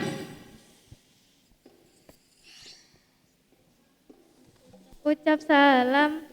Ucap salam.